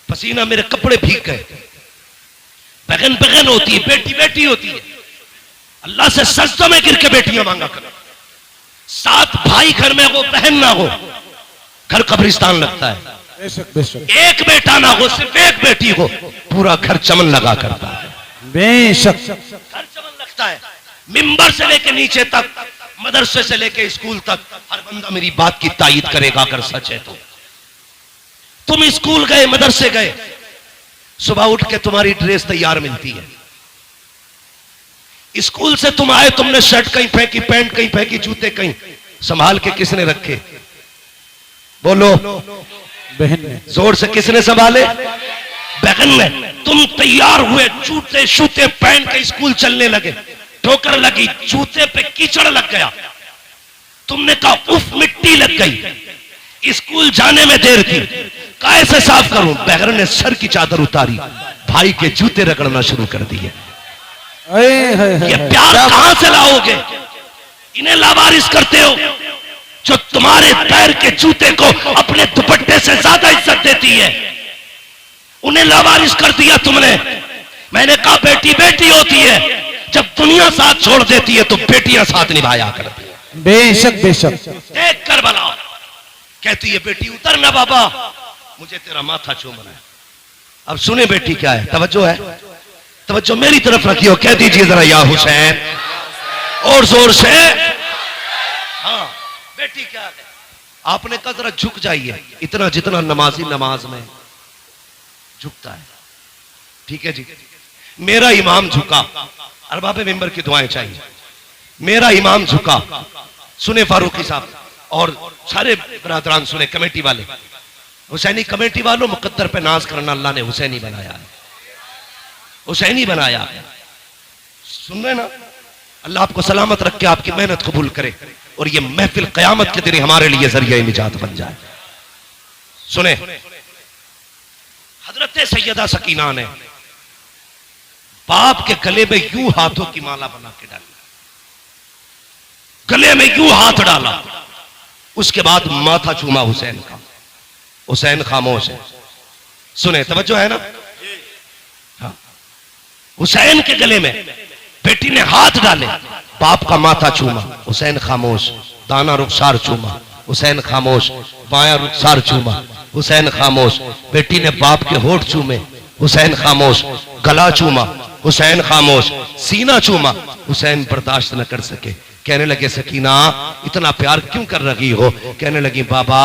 Speaker 2: पसीना मेरे कपड़े भीग गए। बहन बहन होती है, बेटी बेटी होती है। अल्लाह से सजदों में गिर के बेटियां मांगा करो। 7 भाई घर में हो, बहन ना हो, घर कब्रिस्तान लगता है।
Speaker 3: बेशक बेशक
Speaker 2: एक बेटा ना हो, सिर्फ एक बेटी हो, पूरा घर चमन लगा करता है।
Speaker 3: बेशक।
Speaker 2: घर चमन लगता है। मिंबर से लेके नीचे तक, मदरसे से लेके स्कूल तक, हर बंदा मेरी बात की तायीद करेगा अगर सच है तो। तुम स्कूल गए, मदरसे गए, सुबह उठ के तुम्हारी ड्रेस तैयार मिलती है। स्कूल से तुम आए, तुमने शर्ट कहीं फेंकी, पैंट कहीं फेंकी, जूते कहीं, संभाल के किसने रखे? बोलो,
Speaker 3: बहन ने।
Speaker 2: जोर से किसने संभाले? बहन ने। तुम तैयार हुए, जूते शूते पहन के स्कूल चलने लगे, ठोकर लगी, जूते पे कीचड़ लग गया, तुमने कहा उफ मिट्टी लग गई, स्कूल जाने में देर थी, कैसे साफ करूं? बहन ने सर की चादर उतारी, भाई के जूते रगड़ना शुरू कर दिए। ये प्यार कहां से लाओगे? इन्हें लावारिस करते हो जो तुम्हारे पैर के जूते को अपने दुपट्टे से ज्यादा इज्जत देती है। उन्हें लावारिस कर दिया तुमने। मैंने कहा बेटी बेटी होती है, जब दुनिया साथ छोड़ देती है तो बेटियां साथ निभाया करती है।
Speaker 3: बेशक बेशक।
Speaker 2: देख कर बला कहती है बेटी उतर ना बाबा, मुझे तेरा माथा चूमना है। अब सुने बेटी क्या है, तवज्जो है, तवज्जो मेरी तरफ रखियो, कह दीजिए जरा या हुसैन और जोर से। हाँ बेटी क्या है, आपने कहा जरा झुक जाइए, इतना जितना नमाजी नमाज में झुकता है। ठीक है जी, मेरा इमाम झुका, अरबाब मिंबर की दुआएं चाहिए। मेरा इमाम झुका, सुने फारूकी साहब और सारे बरादरान सुने, कमेटी वाले, हुसैनी कमेटी वालों, मुकद्दर पे नाज करना, अल्लाह ने हुसैनी बनाया है, हुसैनी बनाया है। सुन रहे ना? अल्लाह आपको सलामत रख के आपकी मेहनत कबूल करे और ये महफिल कयामत के दिन हमारे लिए जरिया निजात बन जाए। सुने, हजरत सैयदा सकीना ने बाप के गले में यूं हाथों की माला बना के डाली, गले में यूं हाथ डाला, उसके बाद माथा चूमा हुसैन का। हुसैन खामोश है, सुने, तवज्जो है ना? हाँ। हुसैन के गले में बेटी ने हाथ डाले, बाप का माथा चूमा, हुसैन खामोश, दाना रुखसार चूमा, हुसैन खामोश, बाया रुखसार चूमा, हुसैन खामोश, बेटी ने बाप के होठ चूमे, हुसैन खामोश, गला चूमा, हुसैन खामोश, सीना चूमा, हुसैन बर्दाश्त न कर सके, कहने लगे सकीना इतना प्यार क्यों कर रही हो? कहने लगी बाबा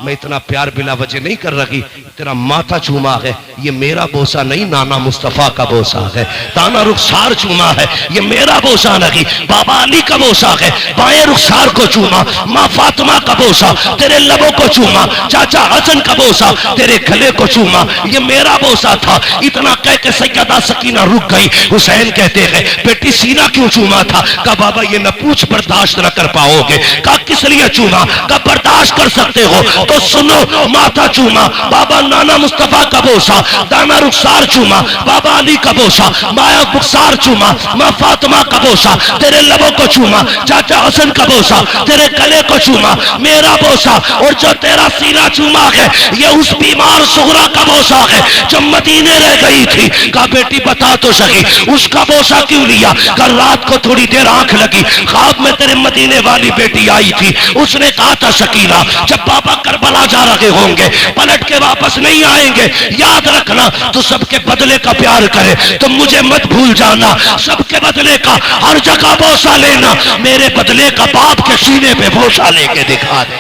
Speaker 2: मैं इतना प्यार बिला वजह नहीं कर रही, तेरा माथा चूमा है, ये मेरा बोसा नहीं, नाना मुस्तफा का बोसा है। दाना रुखसार चूमा है, ये मेरा बोसा नहीं, बाबा अली का बोसा है। बाएं रुखसार को चूमा, माँ फातिमा का बोसा, तेरे लबों को चूमा, चाचा हसन का बोसा, तेरे गले को चूमा, ये मेरा बोसा था। इतना कह के सैयदा सकीना रुक गई। हुसैन कहते हैं बेटी सीना क्यों चूमा था? कहा बाबा ये न पूछ, बर्दाश्त न कर पाओगे। कहा किस लिए चूमा? कहा बर्दाश्त कर सकते हो तो सुनो, माथा चूमा, बाबा नाना मुस्तफा का बोसा, दाना रुखसार चूमा, बाबा अली का बोसा, माया रुखसार चूमा, माँ फातिमा का बोसा, तेरे लबों को चूमा, चाचा हसन का बोसा, तेरे गले को चूमा, मेरा बोसा, और जो तेरा सीना चूमा है ये उस बीमार सुगरा का बोसा है जो मदीने रह गई थी। कहा बेटी बता तो सही उसका बोसा क्यों लिया? कल रात को थोड़ी देर आंख लगी, ख्वाब में तेरे मदीने वाली बेटी आई थी, उसने कहा था सकीना जब पापा करबला जा रहे होंगे पलट के वापस वापस नहीं आएंगे। याद रखना, तो सबके बदले का प्यार करे तो मुझे मत भूल जाना। सबके बदले का हर जगह बोसा लेना, मेरे बदले का बाप के सीने पे बोसा लेके दिखा दे।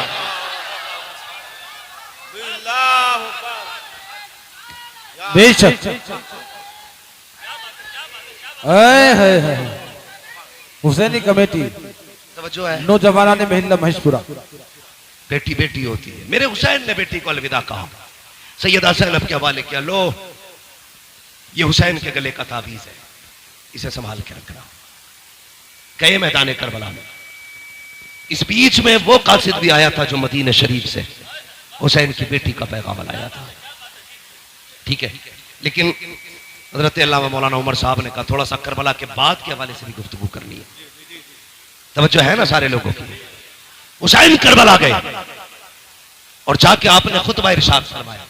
Speaker 3: बेशक हुसैनी कमेटी
Speaker 2: तवज्जो है।
Speaker 3: नौजवाना ने महिला महेशपुरा।
Speaker 2: बेटी बेटी होती है। मेरे हुसैन ने बेटी को अलविदा कहा, सैयदा ज़ैनब के हवाले किया, लो ये हुसैन के गले का ताबीज है, इसे संभाल के रखना। गए मैदान करबला में। इस बीच में वो कासिद भी आया था जो मदीने शरीफ से हुसैन की बेटी का पैगाम लाया था। ठीक है, लेकिन हजरत अल्लामा मौलाना उमर साहब ने कहा थोड़ा सा करबला के बाद के हवाले से भी गुफ्तगू करनी है। तवज्जो है ना सारे लोगों की। हुसैन करबला गए और जाके आपने खुतबा इरशाद फरमाया।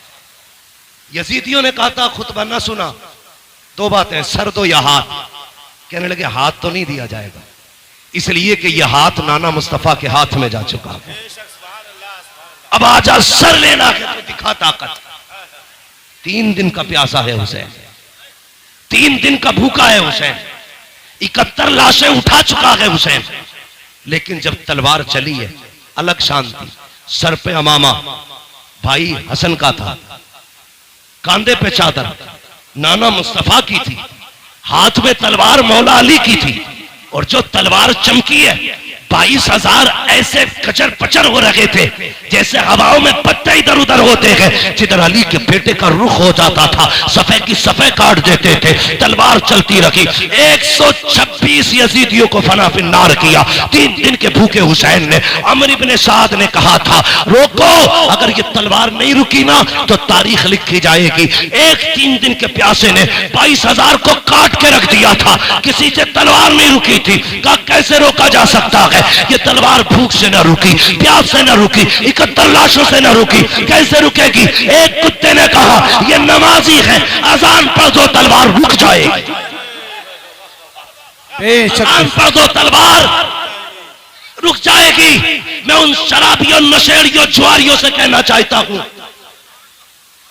Speaker 2: यजीदियों ने कहा था खुतबा ना सुना, दो बातें, सर दो या हाथ। कहने लगे हाथ तो नहीं दिया जाएगा, इसलिए कि यह हाथ नाना मुस्तफा के हाथ में जा चुका है। अब आजा सर लेना है तो दिखा ताकत। 3 दिन का प्यासा है हुसैन, 3 दिन का भूखा है हुसैन, 71 लाशें उठा चुका है हुसैन। लेकिन जब तलवार चली है अलग शांति। सर पे अमामा भाई हसन का था, कांधे पे चादर नाना मुस्तफा की थी, हाथ में तलवार मौला अली की थी। और जो तलवार चमकी है 22,000 ऐसे कचर पचर हो रहे थे जैसे हवाओं में पत्ते इधर उधर होते हैं। जिधर अली के बेटे का रुख हो जाता था सफे की सफे काट देते थे। तलवार चलती रही, 126 यजीदियों को फना फिन्नार किया। 3 दिन के भूखे हुसैन ने, अमर इब्ने साद ने कहा था रोको, अगर ये तलवार नहीं रुकी ना तो तारीख लिखी जाएगी। 3 दिन के प्यासे ने 22,000 को काट के रख दिया था, किसी से तलवार नहीं रुकी थी। कहा कैसे रोका जा सकता है, ये तलवार भूख से न रुकी, प्यास से न रुकी, 71 लाशों से न रुकी, कैसे रुकेगी। एक कुत्ते ने कहा ये नमाजी है, अजान पढ़ दो तलवार रुक जाएगी, अजान पढ़ दो तलवार रुक जाएगी। मैं उन शराबियों, नशेड़ियों, जुआरियों से कहना चाहता हूं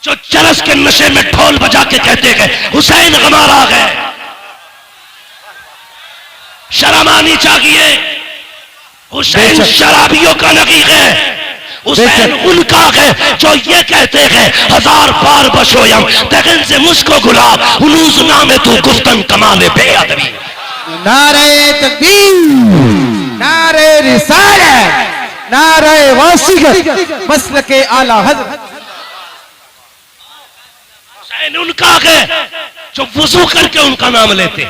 Speaker 2: जो चरस के नशे में ढोल बजा के कहते हैं हुसैन हमारा आ गए, शर्म आनी चाहिए। हुसैन शराबियों का नहीं है, हुसैन उनका है जो ये कहते हैं 1000 बार बशोयम तगन से मुझको गुलाब हुनूज नामे तू गुफ्तन कमाले बेअदबी।
Speaker 3: नारे तकबीर, नारे रिसालत, नारे वासिगत, मसलके आला हज़रत।
Speaker 2: हुसैन उनका है जो वुजू करके उनका नाम लेते।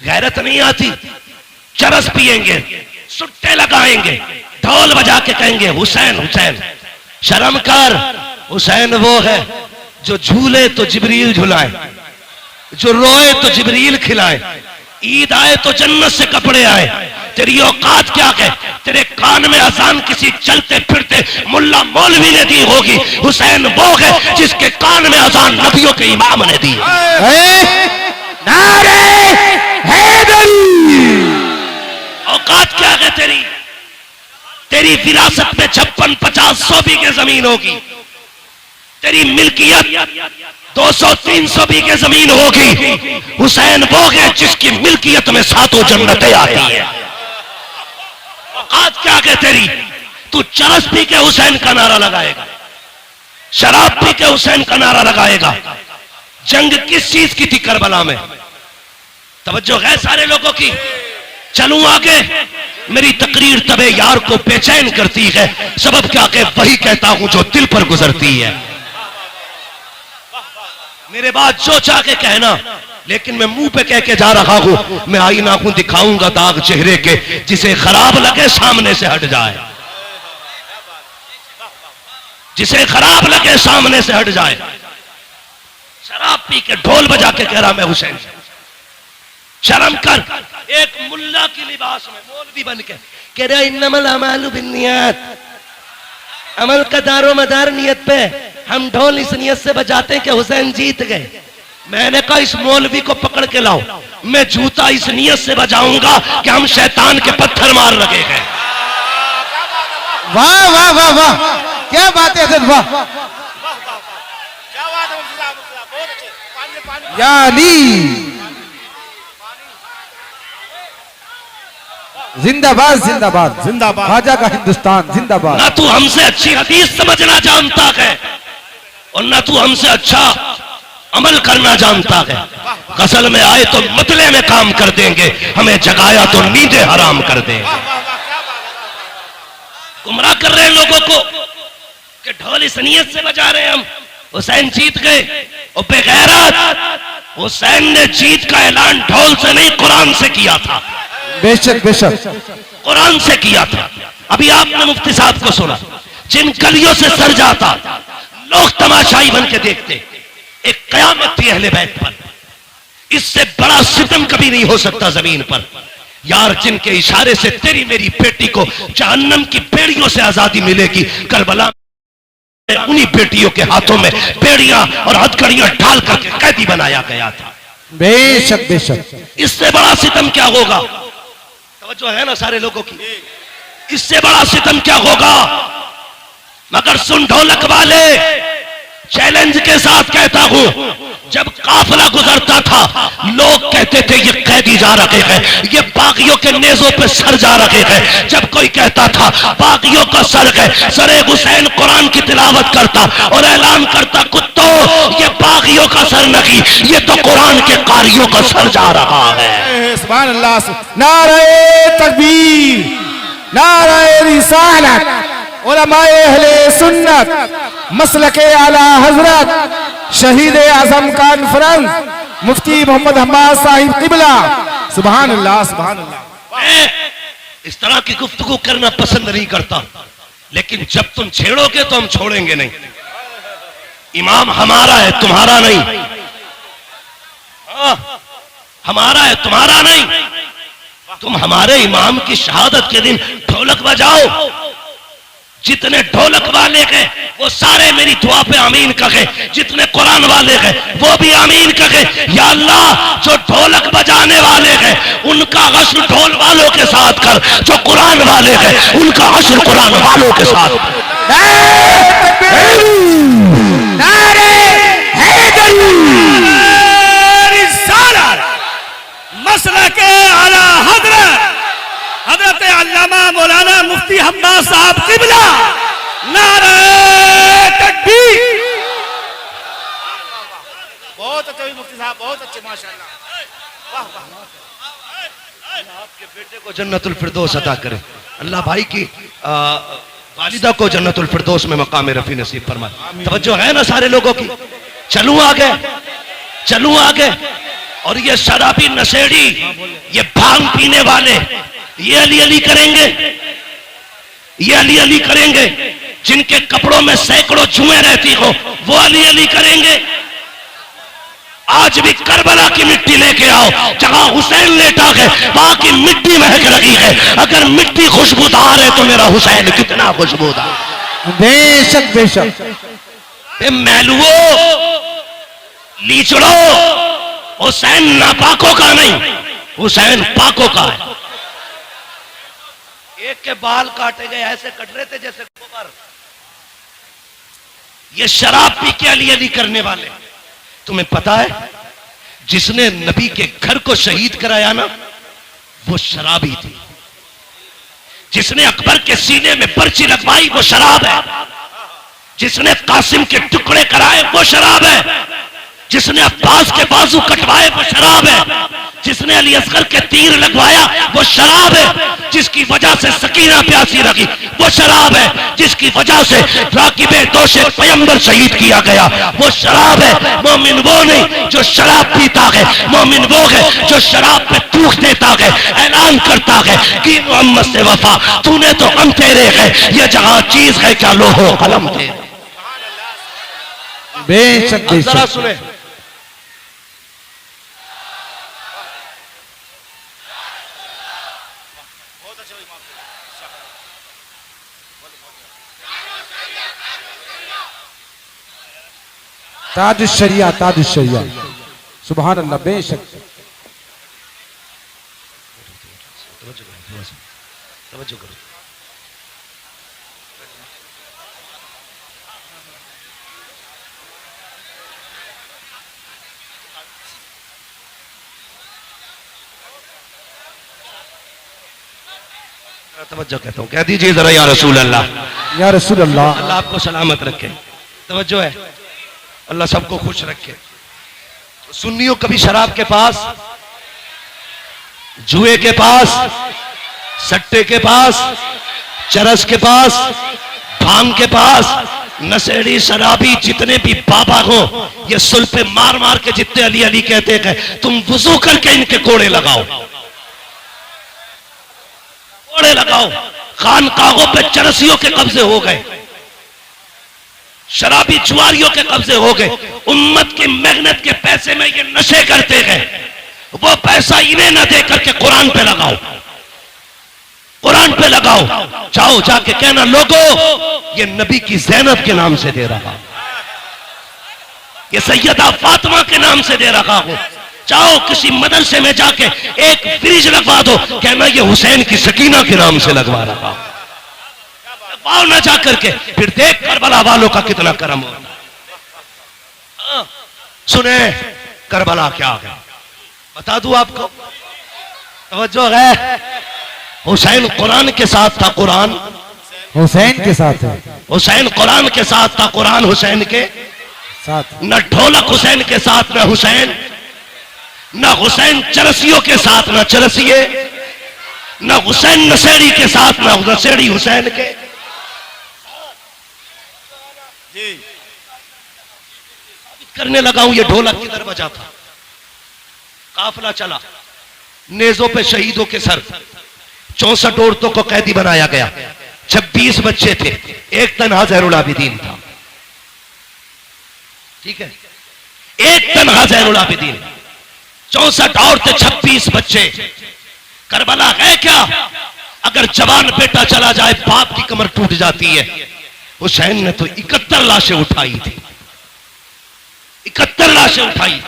Speaker 2: गैरत नहीं आती, चरस पिएंगे, सुट्टे लगाएंगे, ढोल बजा के कहेंगे हुसैन हुसैन। शर्म कर, हुसैन वो है जो झूले तो जिब्रील झुलाए, जो रोए तो जिब्रील खिलाए, ईद आए तो जन्नत से कपड़े आए। तेरी औकात क्या है, तेरे कान में अजान किसी चलते फिरते मुल्ला मौलवी ने दी होगी। हुसैन वो है जिसके कान में अजान नबियों के इमाम ने दी।
Speaker 3: नारे हैदरी,
Speaker 2: औकात क्या है तेरी, तेरी विरासत में 56, 50, 100 बीघे जमीन होगी, तेरी मिल्कियत 200, 300 बीघे जमीन होगी। हुसैन वो है जिसकी मिल्कियत में 7 जन्नतें आती है। औकात क्या है तेरी, तू चरस पी के हुसैन का नारा लगाएगा, शराब पी के हुसैन का नारा लगाएगा। जंग किस चीज की थी करबला में, तवज्जो है सारे लोगों की। चलूं आगे, मेरी तकरीर तबे यार को बेचैन करती है, सबब क्या के वही कहता हूं जो दिल पर गुजरती है। मेरे बाद जो चाह के कहना, लेकिन मैं मुंह पे कह के जा रहा हूं, मैं आईना हूं, दिखाऊंगा दाग चेहरे के, जिसे खराब लगे सामने से हट जाए, जिसे खराब लगे सामने से हट जाए। शराब पी के ढोल बजा के कह रहा मैं हुसैन। शर्म कर, एक मुल्ला की लिबास में मौलवी बन के कह रहा इन्नमल अमालु बिन्नियात, अमल का दारो मदार नियत पे। हम ढोल इस नियत से बजाते कि हुसैन जीत गए। मैंने कहा इस मौलवी को पकड़ के लाओ, मैं जूता इस नियत से बजाऊंगा कि हम शैतान के पत्थर मार लगे हैं।
Speaker 3: वाह वाह वाह वाह, क्या बात है हज़रत, वाह।
Speaker 1: है मुफ्ती साहब, बहुत अच्छे। पानी पानी
Speaker 3: या अली जिंदाबाद जिंदाबाद
Speaker 4: जिंदाबाद।
Speaker 3: ख्वाजा का हिंदुस्तान जिंदाबाद।
Speaker 2: ना तू हमसे अच्छी हदीस समझना जानता है और ना तू हमसे अच्छा अमल करना जानता है। गजल में आए तो मतले में काम कर देंगे, हमें जगाया तो नींदें हराम कर देंगे।
Speaker 1: वाह वाह वाह, क्या बात है।
Speaker 2: गुमराह कर रहे हैं लोगों को कि ढोल इस नीयत से बजा रहे हैं हम हुसैन जीत गए। और बेगैरत, हुसैन ने जीत का ऐलान ढोल से नहीं कुरान से किया था,
Speaker 3: बेशक बेशक।
Speaker 2: कुरान से किया था। अभी आपने मुफ्ती साहब को सुना, जिन गलियों से सर जाता लोग तमाशाई बन के देखते, एक कयामत थी अहले बैत पर। इससे बड़ा सितम कभी नहीं हो सकता जमीन पर। यार, जिनके इशारे से तेरी मेरी बेटी को जहन्नम की बेड़ियों से आजादी मिलेगी, करबला में उन्हीं बेटियों के हाथों में बेड़ियां और हथकड़ियां डाल करके कैदी बनाया गया था।
Speaker 3: बेशक बेशक।
Speaker 2: इससे बड़ा सितम क्या होगा? तवज्जो है ना सारे लोगों की? इससे बड़ा सितम क्या होगा? मगर सुन ढोलक वाले, चैलेंज के साथ कहता हूं, जब काफिला गुजरता था लोग कहते थे ये कैदी जा रहे हैं, ये बागियों के नेजों पे सर जा रहे हैं। जब कोई कहता था बागियों का सर है, सरे हुसैन कुरान की तिलावत करता और ऐलान करता, कुत्तों ये बागियों का सर नहीं, ये तो कुरान के कारियों का सर जा रहा है।
Speaker 4: सुभान अल्लाह। नारे तकबीर, नारे रिसालत, उलमाए अहले सुन्नत, मसलके आला हजरत, शहीद आजम कॉन्फ्रेंस, मुफ्ती मोहम्मद हम्माद साहिब किबला। सुभान अल्लाह, सुभान अल्लाह।
Speaker 2: मैं इस तरह की गुफ्तगू करना पसंद नहीं करता, लेकिन जब तुम छेड़ोगे तो हम छोड़ेंगे नहीं। इमाम हमारा है, तुम्हारा नहीं। हाँ, हमारा है, तुम्हारा नहीं। तुम हमारे इमाम की शहादत के दिन ढोलक बजाओ। जितने ढोलक वाले हैं वो सारे मेरी दुआ पे आमीन कहे, जितने कुरान वाले हैं वो भी आमीन कहे। या अल्लाह, जो ढोलक बजाने वाले हैं उनका हश्र ढोल वालों के साथ कर, जो कुरान वाले हैं उनका हश्र कुरान वालों के साथ।
Speaker 5: मसलके आला हजरत हजरत अल्लामा मौलाना मुफ्ती हम्माद साहब किबला। नारे तकबीर।
Speaker 1: बहुत अच्छे हुई मुफ्ती साहब, बहुत अच्छे, माशाल्लाह। वाह वाह।
Speaker 2: आपके बेटे को जन्नतुल फिरदौस अता करे। अल्लाह भाई की वालिदा को जन्नतुल फिरदौस में मकाम रफी नसीब फरमाए। तवज्जो है ना सारे लोगों की? चलूं आगे, चलूं आगे। और ये शराबी नशेड़ी, ये भांग पीने वाले, ये अली अली करेंगे, ये अली अली करेंगे। जिनके कपड़ों में सैकड़ों जुएं रहती हो वो अली अली करेंगे। आज भी करबला की मिट्टी लेके आओ, जहां हुसैन लेटा है वहां की मिट्टी महक रही है। अगर मिट्टी खुशबूदार है तो मेरा हुसैन कितना खुशबूदार।
Speaker 3: बेशक बेशक।
Speaker 2: मैलुओ, लीचड़ो, हुसैन नापाकों का नहीं, हुसैन पाकों का है। एक के बाल काटे गए, ऐसे कट रहे थे जैसे गोबर। ये शराब पी के अली अली करने वाले। तुम्हें पता है जिसने नबी के घर को शहीद कराया ना, वो शराबी थी। जिसने अकबर के सीने में पर्ची लगवाई वो शराब है। जिसने कासिम के टुकड़े कराए वो शराब है। जिसने अब्बास के बाजू कटवाए वो शराब है। जिसने अली असगर के तीर लगवाया वो शराब है। जिसकी वजह से सकीना प्यासी रही वो शराब है। जिसकी वजह से राकिबे दोषे पैगंबर शहीद किया गया वो शराब है। मोमिन वो नहीं जो शराब पीता है, मोमिन वो है जो शराब पे थूक देता है, ऐलान करता है कि मोहम्मद से वफा, तूने तो हम तेरे है, ये जहां चीज है क्या लोहो कलम थे।
Speaker 3: बेशक
Speaker 2: जरा
Speaker 3: बेशक।
Speaker 2: सुने,
Speaker 3: ताजुशरिया ताजुशरिया। सुभान अल्लाह। बेशक।
Speaker 2: तवज्जो करो। तवज्जो कहता हूँ, कह दीजिए जरा या रसूल अल्लाह।
Speaker 3: या रसूल अल्लाह।
Speaker 2: अल्लाह आपको सलामत रखे। तवज्जो है, अल्लाह सबको खुश रखे। सुन्नियों कभी शराब के पास, जुए के पास, सट्टे के पास, चरस के पास, भांग के पास, नशेड़ी शराबी जितने भी बाबा हो, ये सुल पे मार मार के जितने अली अली कहते हैं, तुम वुजू करके इनके कोड़े लगाओ, कोड़े लगाओ। खानकाहों पे चरसियों के कब्जे हो गए, शराबी जुआरियों के कब्जे हो गए। उम्मत की मेहनत के पैसे में ये नशे करते गए, वो पैसा इन्हें न दे करके कुरान पे लगाओ, कुरान पे लगाओ। जाओ जाके कहना, लोगों ये नबी की ज़ैनब के नाम से दे रहा, ये सैयदा फातिमा के नाम से दे रहा हूं। जाओ किसी मदरसे में जाके एक फ्रिज लगवा दो, कहना ये हुसैन की सकीना के नाम से लगवा रहा हूं। लगवाओ ना जा करके, फिर देख करबला वालों का कितना करम हो। सुने करबला क्या है, बता दूं आपको, तवज्जो है। हुसैन कुरान के साथ था, कुरान
Speaker 3: हुसैन के साथ है,
Speaker 2: हुसैन कुरान के साथ था, कुरान हुसैन के
Speaker 3: साथ।
Speaker 2: न ढोलक हुसैन के साथ न हुसैन, न हुसैन चरसियों के साथ न चरसिए, न हुसैन नशेड़ी के साथ न नशेड़ी हुसैन के। करने लगा हूं, ये ढोलक किधर बजा था। काफिला चला, नेजों पे शहीदों के सर, 64 औरतों को कैदी बनाया गया, 26 बच्चे थे, एक तन्हा ज़ैनुल आबिदीन था। ठीक है, एक तन्हा ज़ैनुल आबिदीन, 64 औरतें, 26 बच्चे। करबला है क्या? अगर जवान बेटा चला जाए बाप की कमर टूट जाती है। हुसैन ने तो 71 लाशें उठाई थी, 71 लाशें उठाई।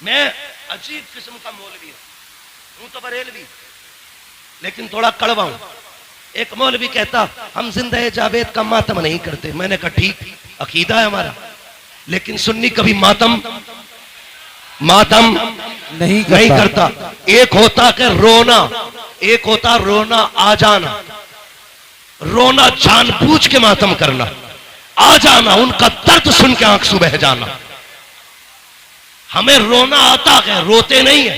Speaker 2: मैं अजीब किस्म का मौलवी हूं तो बरेलवी, लेकिन थोड़ा कड़वा हूं। एक मौलवी कहता हम जिंदा जावेद का मातम नहीं करते। मैंने कहा ठीक, अकीदा है हमारा, लेकिन सुन्नी कभी मातम नहीं करता। एक होता कि रोना, एक होता रोना आ जाना, रोना जानबूझ के मातम करना, आ जाना उनका दर्द सुन के आंख से बह जाना। हमें रोना आता है, रोते नहीं है,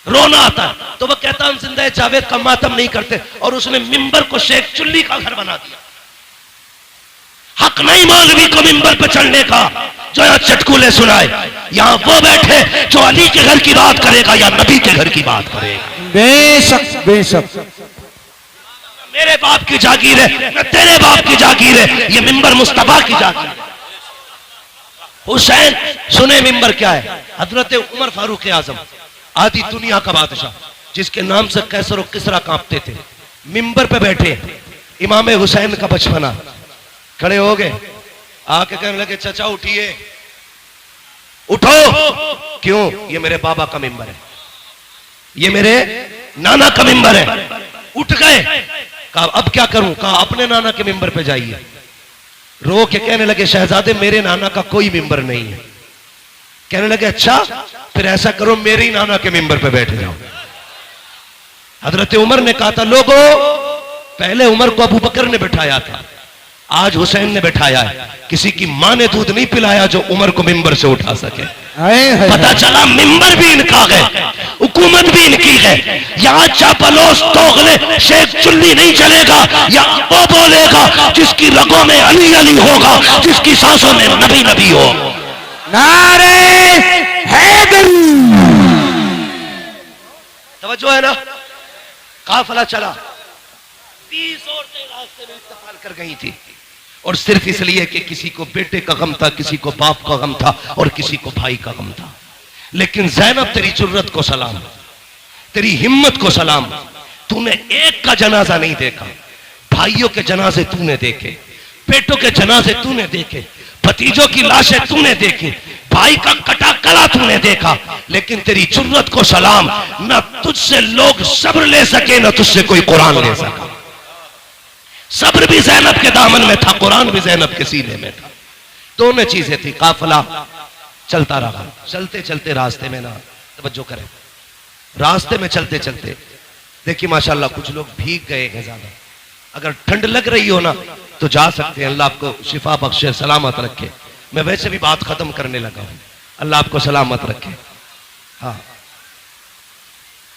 Speaker 2: रोना आता है। तो वह कहता हम जिंदा जावेद का मातम नहीं करते, और उसने मिंबर को शेख चुल्ली का घर बना दिया। हक नहीं मौलवी को मिंबर पर चढ़ने का जो यहां चटकुले सुनाए। यहां वो बैठे जो अली के घर की बात करेगा या नबी के घर की बात करेगा।
Speaker 3: बेशक बेशक,
Speaker 2: मेरे बाप की जागीर है न तेरे बाप की जागीर है, ये मिंबर मुस्तफा की जागीर है। हुसैन सुने मिंबर क्या है? हजरत उमर फारूक आजम, आधी दुनिया का बादशाह, जिसके नाम से कैसर और किसरा कांपते थे, मिंबर पे बैठे। इमाम हुसैन का बचपना, खड़े हो गए, आके कहने लगे चचा उठिए, उठो। क्यों? ये मेरे बाबा का मिंबर है, ये मेरे नाना का मिंबर है। उठ गए, कहा अब क्या करूं? कहा अपने नाना के मिंबर पे जाइए। रो के कहने लगे शहजादे मेरे नाना का कोई मिंबर नहीं है। कहने लगे अच्छा, फिर ऐसा करो मेरे ही नाना के मिंबर पे बैठ जाओ। हजरत उमर ने कहा था लोगों, पहले उमर को अबू बकर ने बैठाया था, आज हुसैन ने बैठाया है। किसी की मां ने दूध नहीं पिलाया जो उमर को मिंबर से उठा सके। पता चला मिंबर भी इनका है, हुकूमत भी इनकी है। यहां चापलोस तोगले शेख चुल्ली नहीं चलेगा, या वो बोलेगा जिसकी रगों में अली अली होगा, जिसकी सांसों में नबी नबी हो।
Speaker 3: नारे हैदर।
Speaker 2: तवज्जो है ना? काफिला चला, 20 औरतें रास्ते में इस्तेमाल कर गई थी, और सिर्फ इसलिए कि किसी को बेटे का गम था, किसी को बाप का गम था, और किसी को भाई का गम था। लेकिन ज़ैनब तेरी जुर्रत को सलाम, तेरी हिम्मत को सलाम। तूने एक का जनाजा नहीं देखा, भाइयों के जनाजे तूने देखे, बेटों के जनाजे तूने देखे, भतीजों की लाशें तूने देखी, भाई का कटा कला तूने देखा। लेकिन तेरी जुर्रत को सलाम, न तुझसे लोग सब्र ले सके, न तुझसे कोई कुरान ले सका। सब्र भी ज़ैनब के दामन में था, कुरान भी ज़ैनब के सीने में था। दोनों चीजें थी। काफिला चलता रहा, चलते चलते रास्ते में ना, तवज्जो करें, रास्ते में चलते चलते देखिए माशाल्लाह कुछ लोग भीग गए हैं ज्यादा, अगर ठंड लग रही हो ना तो जा सकते हैं। अल्लाह आपको शिफा बख्शे, सलामत रखे। मैं वैसे भी बात खत्म करने लगा हूं। अल्लाह आपको सलामत रखे। हाँ,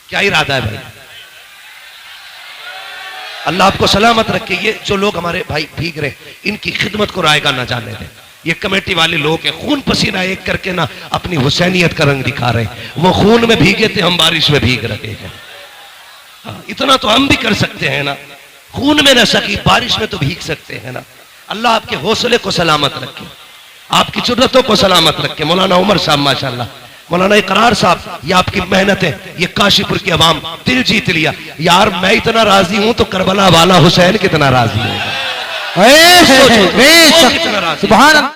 Speaker 2: क्या इरादा है भाई? अल्लाह आपको सलामत रखे। ये जो लोग हमारे भाई भीग रहे, इनकी खिदमत को रायगा ना जाने दें। ये कमेटी वाले लोग हैं, खून पसीना एक करके ना अपनी हुसैनियत का रंग दिखा रहे हैं। वो खून में भीगे थे, हम बारिश में भीग रहे हैं। हाँ, इतना तो हम भी कर सकते हैं ना। खून में न सकी, बारिश में तो भीग सकते हैं ना। अल्लाह आपके हौसले को सलामत रखे, आपकी जुर्रतों को सलामत रखे। मौलाना उमर साहब माशाल्लाह, मौलाना इकरार साहब, ये आपकी मेहनत है, ये काशीपुर की आवाम दिल जीत लिया। यार मैं इतना राजी हूं तो करबला वाला हुसैन कितना राजी होगा।
Speaker 3: सुभान अल्लाह।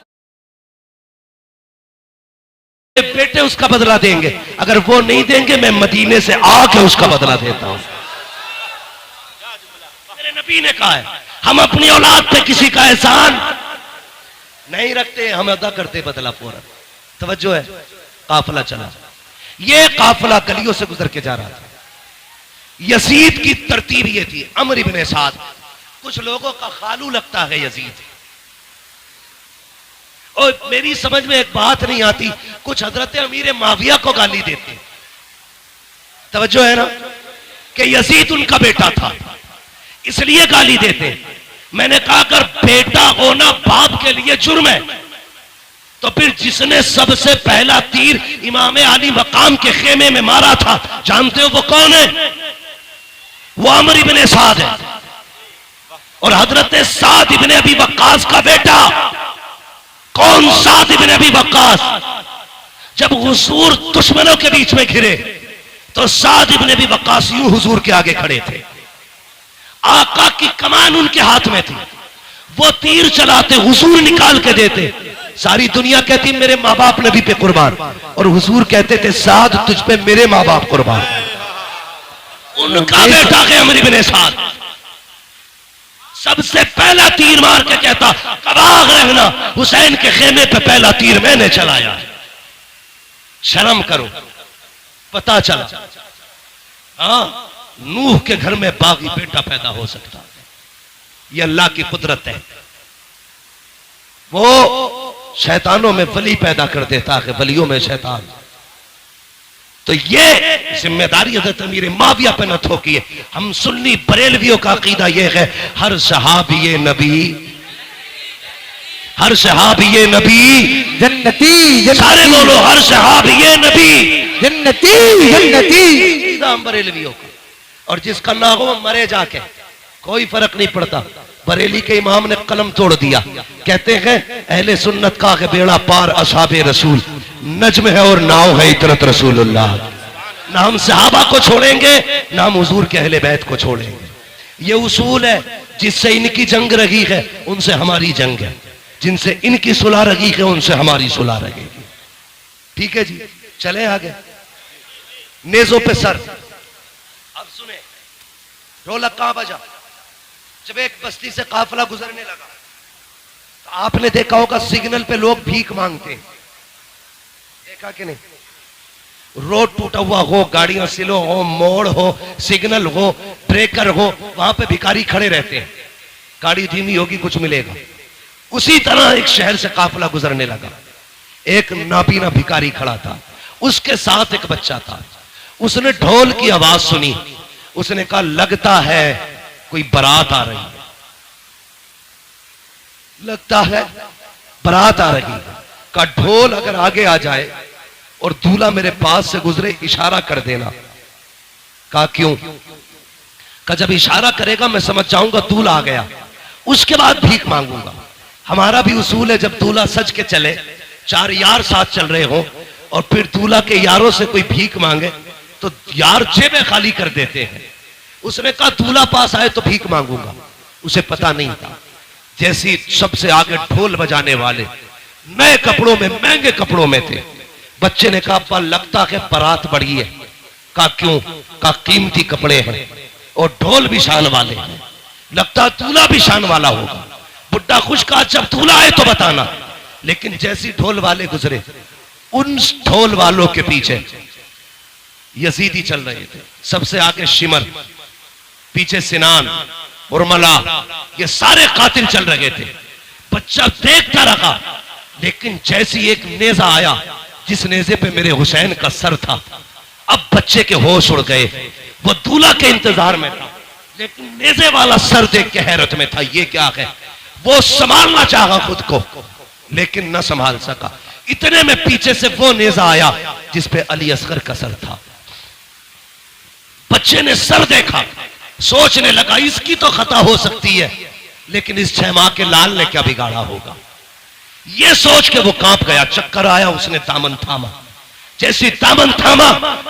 Speaker 2: बेटे उसका बदला देंगे, अगर वो नहीं देंगे मैं मदीने से आके उसका बदला देता हूं। मेरे नबी ने कहा है, हम अपनी औलाद पे किसी का एहसान नहीं रखते, हम अदा करते बदला फौरन। तवज्जो है, काफिला चला, ये काफिला गलियों से गुजर के जा रहा था। यजीद की तरतीब ये थी, अमर इब्ने साद, कुछ लोगों का खालू लगता है यजीद। और मेरी समझ में एक बात नहीं आती, कुछ हजरत अमीर माविया को गाली देते। तवज्जो है ना, कि यजीद उनका बेटा था इसलिए गाली देते। मैंने कहा अगर बेटा होना बाप के लिए जुर्म है तो फिर जिसने सबसे पहला तीर इमाम अली मकाम के खेमे में मारा था, जानते हो वो कौन है? वो अमर इब्ने साद है। और हजरत साद इब्ने अबी वक्कास का बेटा। कौन साद इब्ने अबी वक्कास? जब हुजूर दुश्मनों के बीच में घिरे तो साद इब्ने अबी वक्कास यूं हुजूर के आगे खड़े थे, आका की कमान उनके हाथ में थी, वो तीर चलाते, हुजूर निकाल के देते। सारी दुनिया कहती मेरे माँ बाप नबी पे कुर्बान, और हुजूर कहते थे साद तुझ पे मेरे माँ बाप कुर्बान। उनका बेटा है अमर इब्ने साद, सबसे पहला तीर मार के कहता कबाग रहना, हुसैन के खेमे पे पहला तीर मैंने चलाया। शर्म करो, पता चला हाँ नूह के घर में बागी बेटा पैदा हो सकता है, यह अल्लाह की कुदरत है। वो शैतानों में वली पैदा कर देता है, वलियों में शैतान। तो ये जिम्मेदारी हज़रत अमीर माविया पे न थोकिए। हम सुन्नी बरेलवियों का अकीदा ये है, हर सहाबी नबी, हर सहाबी नबी
Speaker 3: जन्नती,
Speaker 2: सारे बोलो हर सहाबी नबी
Speaker 3: जन्नती जन्नती।
Speaker 2: हम बरेलवियों का, और जिसका ना हो मरे जाके, कोई फर्क नहीं पड़ता। बरेली के इमाम ने कलम तोड़ दिया, कहते हैं अहले सुन्नत का है बेड़ा पार असहाबे रसूल, नज्म है और नाव है इतरत रसूलुल्लाह। ना हम सहाबा को छोड़ेंगे ना हम हुजूर के अहले बैत को छोड़ेंगे। ये उसूल है, जिससे इनकी जंग रही है उनसे हमारी जंग है, जिनसे इनकी सुलह रही है उनसे हमारी सुलह रहेगी। ठीक है जी, चले आगे। नेजों पे सर। अब सुने, ढोलक कहां बजा? जब एक बस्ती से काफिला गुजरने लगा तो आपने देखा होगा सिग्नल पे लोग भीख मांगते हैं, देखा कि नहीं? रोड टूटा हुआ हो, गाड़ियां स्लो हो, मोड़ हो, सिग्नल हो, ब्रेकर हो, वहां पे भिखारी खड़े रहते हैं। गाड़ी धीमी होगी कुछ मिलेगा। उसी तरह एक शहर से काफिला गुजरने लगा, एक नाबीना भिखारी खड़ा था, उसके साथ एक बच्चा था। उसने ढोल की आवाज सुनी, उसने कहा लगता है कोई बारात आ रही है, लगता है बारात आ रही है। का ढोल अगर आगे आ जाए और दूल्हा मेरे पास से गुजरे इशारा कर देना। कहा क्यों? का जब इशारा करेगा मैं समझ जाऊंगा दूल्हा आ गया, उसके बाद भीख मांगूंगा। हमारा भी उसूल है, जब दूल्हा सज के चले, चार यार साथ चल रहे हो और फिर दूल्हा के यारों से कोई भीख मांगे तो यार जेबें खाली कर देते हैं। उसने कहा दूल्हा पास आए तो भीख मांगूंगा। उसे पता नहीं था, जैसी सबसे आगे ढोल बजाने वाले नए कपड़ों में, महंगे कपड़ों में थे। बच्चे ने कहा अब्बा लगता है बारात बड़ी है। कहा क्यों? कहा कीमती कपड़े हैं और ढोल भी शान वाले हैं, लगता दूल्हा भी शान वाला होगा। बुड्ढा खुश कहा जब दूल्हा आए तो बताना। लेकिन जैसी ढोल वाले गुजरे, उन ढोल वालों के पीछे यजीदी चल रहे थे, सबसे आगे शिमर, पीछे सिनान, उर्मला, ये सारे कातिल चल रहे थे। बच्चा देखता रहा, लेकिन जैसी एक नेजा आया जिस नेजे पे मेरे हुसैन का सर था, अब बच्चे के होश उड़ गए। वो दूल्हा के इंतजार में था, लेकिन नेजे वाला सर देख के हैरत में था, ये क्या है। वो संभालना चाहा खुद को, लेकिन न संभाल सका। इतने में पीछे से वो नेजा आया जिस पे अली असगर का सर था। बच्चे ने सर देखा, सोचने लगा इसकी तो खता हो सकती है, लेकिन इस 6 माह के लाल ने क्या बिगाड़ा होगा। ये सोच के वो कांप गया, चक्कर आया, उसने दामन थामा। जैसी दामन थामा,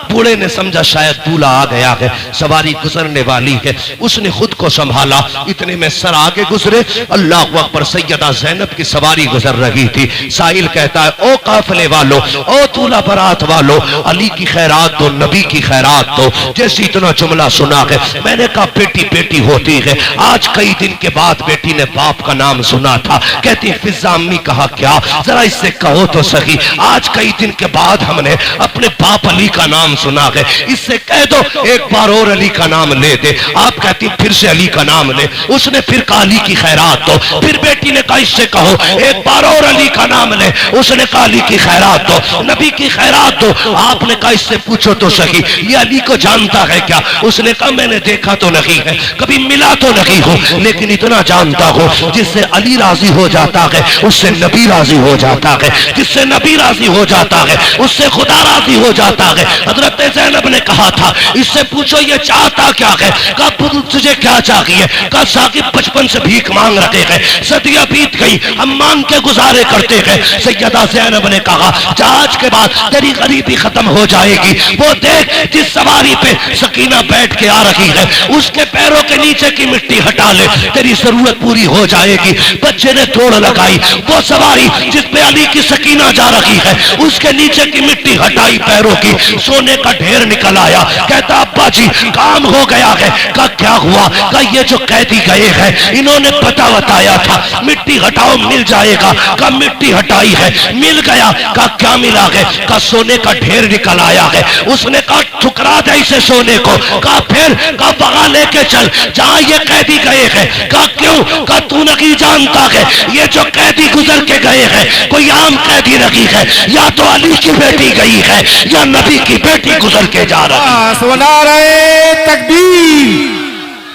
Speaker 2: बूढ़े ने समझा शायद दूल्हा आ गया है, सवारी गुजरने वाली है। उसने खुद को संभाला, इतने में सर आगे गुजरे, अल्लाह अकबर, सैयदा जैनब की सवारी गुजर रही थी। साहिल कहता है, ओ काफिले वालों, ओ दूल्हा बारात वालों, अली की खैरात दो, नबी की खैरात दो। जैसे इतना जुमला सुना है, मैंने कहा बेटी बेटी होती है। आज कई दिन के बाद बेटी ने बाप का नाम सुना था। कहती फिजा अम्मी, कहा क्या, जरा इससे कहो तो सही, आज कई दिन के बाद हमने अपने बाप अली का नाम सुना है, इससे कह दो एक बार और अली का नाम ले दे। आप कहती फिर से अली का नाम ले। उसने फिर कहा अली की खैरात दो। फिर बेटी ने कहा इससे कहो एक बार और अली का नाम ले। उसने कहा अली की खैरात दो, नबी की खैरात दो। आपने कहा इससे पूछो तो सही, ये अली को जानता है क्या। उसने कहा मैंने देखा तो नहीं है, कभी मिला तो नहीं हूं, लेकिन इतना जानता हूं जिससे अली राजी हो जाता है उससे नबी राजी हो जाता है, जिससे नबी राजी हो जाता है उससे खुदा राजी हो जाता है। हजरत ज़ैनब ने कहा था इससे पूछो ये चाहता क्या है। कहा तुझे क्या चाहिए। कहा साकिब बचपन से भीख मांग रहे हैं, सदियां बीत गई, हम मांग के गुजारे करते हैं। सैयदा ज़ैनब ने कहा आज के बाद तेरी गरीबी खत्म हो जाएगी। वो देख जिस सवारी पे सकीना बैठ के आ रही है, उसके पैरों के नीचे की मिट्टी हटा ले, तेरी जरूरत पूरी हो जाएगी। बच्चे ने दौड़ लगाई, वो सवारी जिस पे अली की सकीना जा रही है, उसके नीचे की मिट्टी हटाई पैरों की, सोने का ढेर निकल आया। कहता अब्बा जी काम हो गया है। कहा क्या हुआ। कहा ये जो कैदी गए हैं इन्होंने पता बताया था मिट्टी हटाओ मिल जाएगा। कहा मिट्टी हटाई है, मिल गया। कहा क्या मिला है। कहा सोने का ढेर निकल आया है। उसने कहा ठुकरा दे इसे सोने को। कहा फिर। कहा वहां लेके चल जहां ये कैदी गए हैं। कहा क्यों। कहा तू नहीं जानता है ये जो कैदी गुजर के गए हैं कोई आम कैदी नहीं है, या तो अली की बेटी गई है या नबी की बेटी गुजर के जा रही है।
Speaker 4: नारे तकबीर,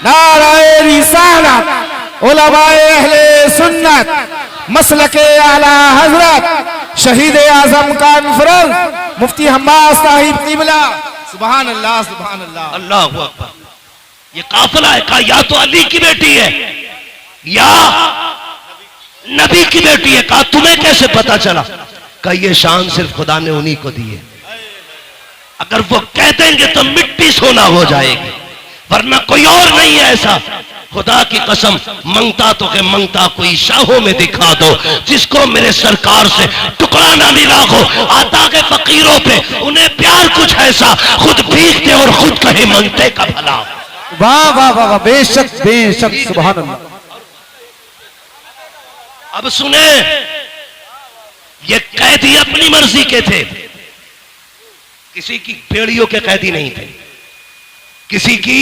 Speaker 4: नारे रिसालत, उलमाए अहले सुन्नत, मसलके आला हजरत, शहीद आजम कॉन्फ्रेंस, मुफ्ती हम्मास साहिब किबला। सुभान अल्लाह, सुभान अल्लाह,
Speaker 2: अल्लाह अकबर। ये काफिला है। कहा या तो अली की बेटी है या नबी की बेटी है। कहा तुम्हें कैसे पता चला। कहा ये शान सिर्फ खुदा ने उन्हीं को दी है, अगर वो कह देंगे तो मिट्टी सोना हो जाएगी, वरना कोई और नहीं है ऐसा। खुदा की कसम मंगता तो है, मंगता कोई शाहों में दिखा दो जिसको मेरे सरकार से टुकड़ा ना मिला हो। आता के फकीरों पे उन्हें प्यार कुछ ऐसा, खुद भीखते और खुद कहे मंगते का भला।
Speaker 3: वाह वाह वाह वाह, बेशक बेशक, सुभान अल्लाह।
Speaker 2: अब सुने, ये कैदी अपनी मर्जी के थे, किसी की बेड़ियों के कैदी नहीं थे, किसी की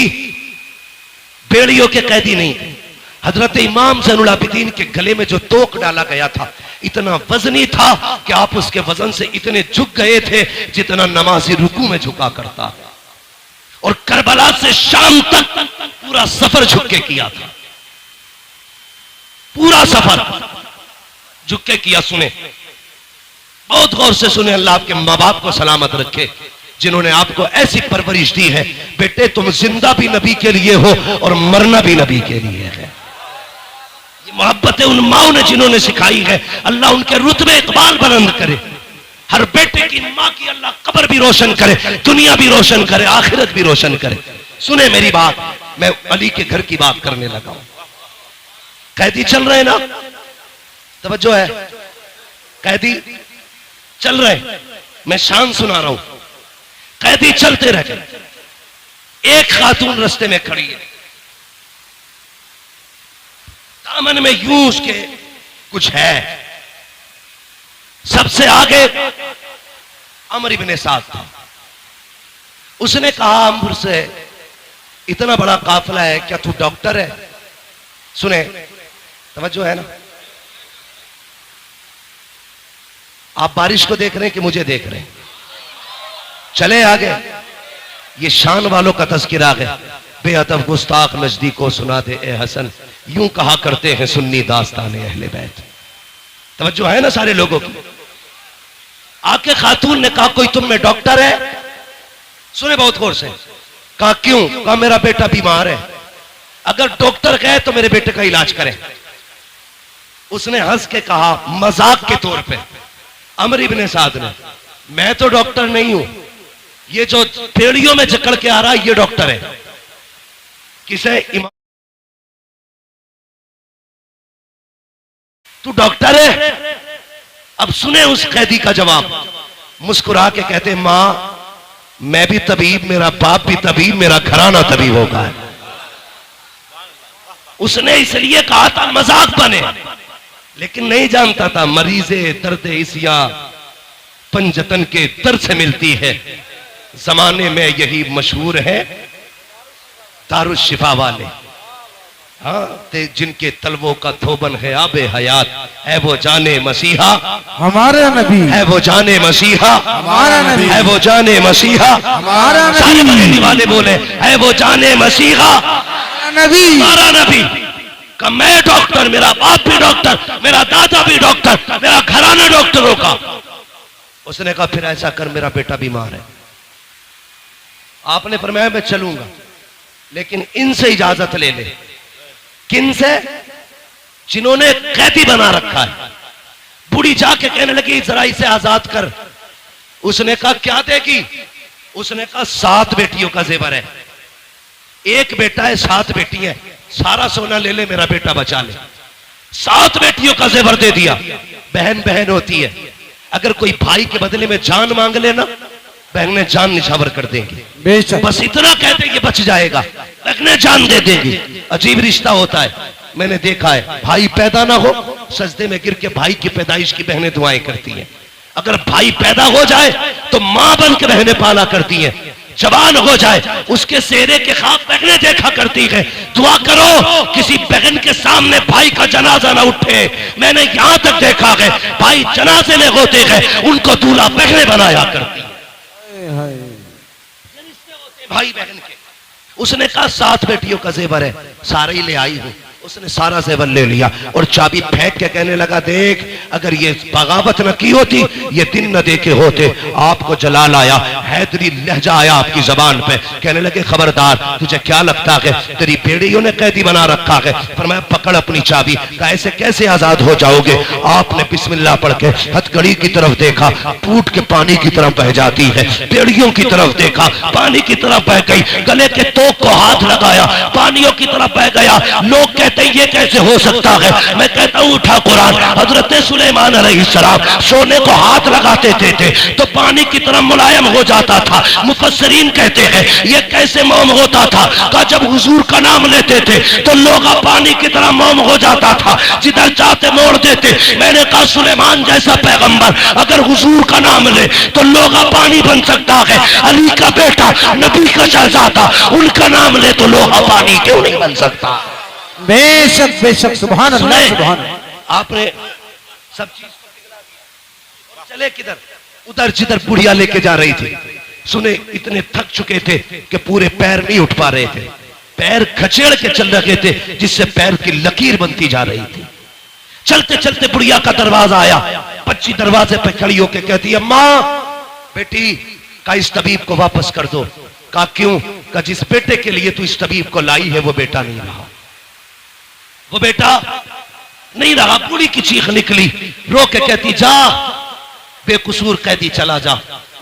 Speaker 2: बेड़ियों के कैदी नहीं थे। हजरत इमाम ज़ैनुल आबिदीन के गले में जो तोक डाला गया था इतना वजनी था कि आप उसके वजन से इतने झुक गए थे जितना नमाजी रुकू में झुका करता। और करबला से शाम तक पूरा सफर झुक के किया था, पूरा सफर झुक के किया। सुने, बहुत गौर से सुने, अल्लाह आपके माँ बाप को सलामत रखे जिन्होंने आपको ऐसी परवरिश दी है। बेटे तुम जिंदा भी नबी के लिए हो और मरना भी नबी के लिए है। ये मोहब्बतें उन माओ ने जिन्होंने सिखाई है, अल्लाह उनके रुतबे इकबाल बुलंद करे। हर बेटे की माँ की अल्लाह कब्र भी रोशन करे, दुनिया भी रोशन करे, आखिरत भी रोशन करे। सुने मेरी बात, मैं अली के घर की बात करने लगा हूं। कैदी चल रहे ना, तवज्जो है, कैदी चल रहे, मैं शान सुना रहा हूं। कैदी चलते रह गए, एक खातून रास्ते में खड़ी है, दामन में यूं उसके कुछ है। सबसे आगे अमर इब्ने साद था, उसने कहा अम्र से, इतना बड़ा काफिला है, क्या तू डॉक्टर है? सुने, तवज्जो है ना? आप बारिश को देख रहे हैं कि मुझे देख रहे हैं? चले आगे। ये शान वालों का तज़किरा है। बेअदब गुस्ताख नजदीक को सुना दे ए हसन, यूं कहा करते हैं सुन्नी दास्तान अहले बैत। तवज्जो है ना सारे लोगों की? आके खातून ने कहा कोई तुम में डॉक्टर है? सुने बहुत गौर से। कहा क्यों? कहा मेरा बेटा बीमार है, अगर डॉक्टर गए तो मेरे बेटे का इलाज करें। उसने हंस के कहा मजाक के तौर पे, अमर इब्ने साद ने, मैं तो डॉक्टर नहीं हूं, ये जो पेड़ियों में जकड़ के आ रहा है ये डॉक्टर है। किसे? इमाम। तू डॉक्टर है? अब सुने उस कैदी का जवाब। मुस्कुरा के कहते मां मैं भी तबीब, मेरा बाप भी तबीब, मेरा घराना तबीब होगा। उसने इसलिए कहा था मजाक बने, लेकिन नहीं जानता था मरीजे दर्द इसिया पंजतन के दर्द से मिलती है। जमाने में यही मशहूर है दारुश शिफा वाले, हाँ, ते जिनके तलवों का थोबन है आबे हयात, है वो जाने मसीहा
Speaker 3: हमारा नबी,
Speaker 2: है वो जाने मसीहा
Speaker 3: हमारा नबी,
Speaker 2: है वो जाने मसीहा
Speaker 3: हमारा
Speaker 2: सारे
Speaker 3: नबी,
Speaker 2: बरेली वाले बोले है वो जाने मसीहा
Speaker 3: नबी,
Speaker 2: हमारा नबी। का मैं डॉक्टर, मेरा बाप भी डॉक्टर, मेरा दादा भी डॉक्टर, मेरा घराना डॉक्टरों का। उसने कहा फिर ऐसा कर, मेरा बेटा बीमार है। आपने फरमाया मैं चलूंगा, लेकिन इनसे इजाजत ले ले। किन से? जिन्होंने कैदी बना रखा है। बूढ़ी जाके कहने लगी जरा इसे आजाद कर। उसने कहा क्या देगी? उसने कहा 7 बेटियों का जेवर है, एक बेटा है 7 बेटी है, सारा सोना ले ले, मेरा बेटा बचा ले। 7 बेटियों का जेवर दे दिया। बहन बहन होती है, अगर कोई भाई के बदले में जान मांग लेना, बहनें जान निछावर कर देंगे।
Speaker 3: बेशक।
Speaker 2: बस इतना कहते ये बच जाएगा, बहनें जान दे देंगी। अजीब रिश्ता होता है, मैंने देखा है। भाई पैदा ना हो, सजदे में गिर के भाई की पैदाइश की बहनें दुआएं करती हैं। अगर भाई पैदा हो जाए तो मां बन के बहनें पाला करती हैं। जवान हो जाए उसके सेहरे के ख्वाब बहनें देखा करती है। दुआ करो किसी बहन के सामने भाई का जनाजा ना उठे। मैंने यहां तक देखा है भाई जनाजे में होते हैं, उनको दूल्हा बहनें बनाया करती है, भाई बहन के। उसने कहा 7 बेटियों का जेवर है, सारा ही ले आई हूं। उसने सारा जेवर ले लिया और चाबी फेंक के कहने लगा देख, अगर ये बगावत न की होती, ये दिन न देखे होते, आपको जलाल आया, हैदरी लहजा आया आपकी जबान पे। कहने लगे खबरदार, तुझे क्या लगता है तेरी बेड़ियों ने कैदी बना रखा है? पर मैं पकड़ अपनी चाबी। कहा ऐसे कैसे आजाद हो जाओगे? आपने बिस्मिल्लाह पढ़ के हथकड़ी की तरफ देखा, टूट के पानी की तरफ बह जाती है। बेड़ियों की तरफ देखा, पानी की तरफ बह गई। गले के तोक को हाथ लगाया, पानियों की तरफ बह गया। लोग कहते ये कैसे हो सकता है? मैं कहता हूं उठा कुरान। हजरत सुलेमान अलैहिस्सलाम सोने को हाथ लगाते थे तो पानी की तरह मुलायम हो जाता था। मुफस्सिरीन कहते हैं ये कैसे मोम होता था? का जब हुजूर का नाम लेते थे तो लोग पानी की तरह मोम हो जाता था, जिधर चाहते मोड़ देते। मैंने कहा सुलेमान जैसा पैगंबर अगर हुजूर का नाम ले तो लोग पानी बन सकता है। अली का बेटा नबी का शहजादा, उनका नाम ले तो लोहा पानी क्यों नहीं बन सकता?
Speaker 3: बेशक बेशक, सुभान अल्लाह, सुभान अल्लाह।
Speaker 2: आपने सब चीज चले किधर? उधर जिधर बुढ़िया लेके जा रही थी। सुने इतने थक चुके थे कि पूरे पैर नहीं उठ पा रहे थे, पैर खचेड़ के चल रहे थे जिससे पैर की लकीर बनती जा रही थी। चलते चलते बुढ़िया का दरवाजा आया। बच्ची दरवाजे पे खड़ी होके कहती है माँ बेटी का इस तबीब को वापस कर दो। कहा क्यों? का जिस बेटे के लिए तू इस तबीब को लाई है वो बेटा नहीं रहा, वो बेटा नहीं रहा। बूढ़ी की चीख निकली, रो के कहती जा बेकसूर कैदी चला जा,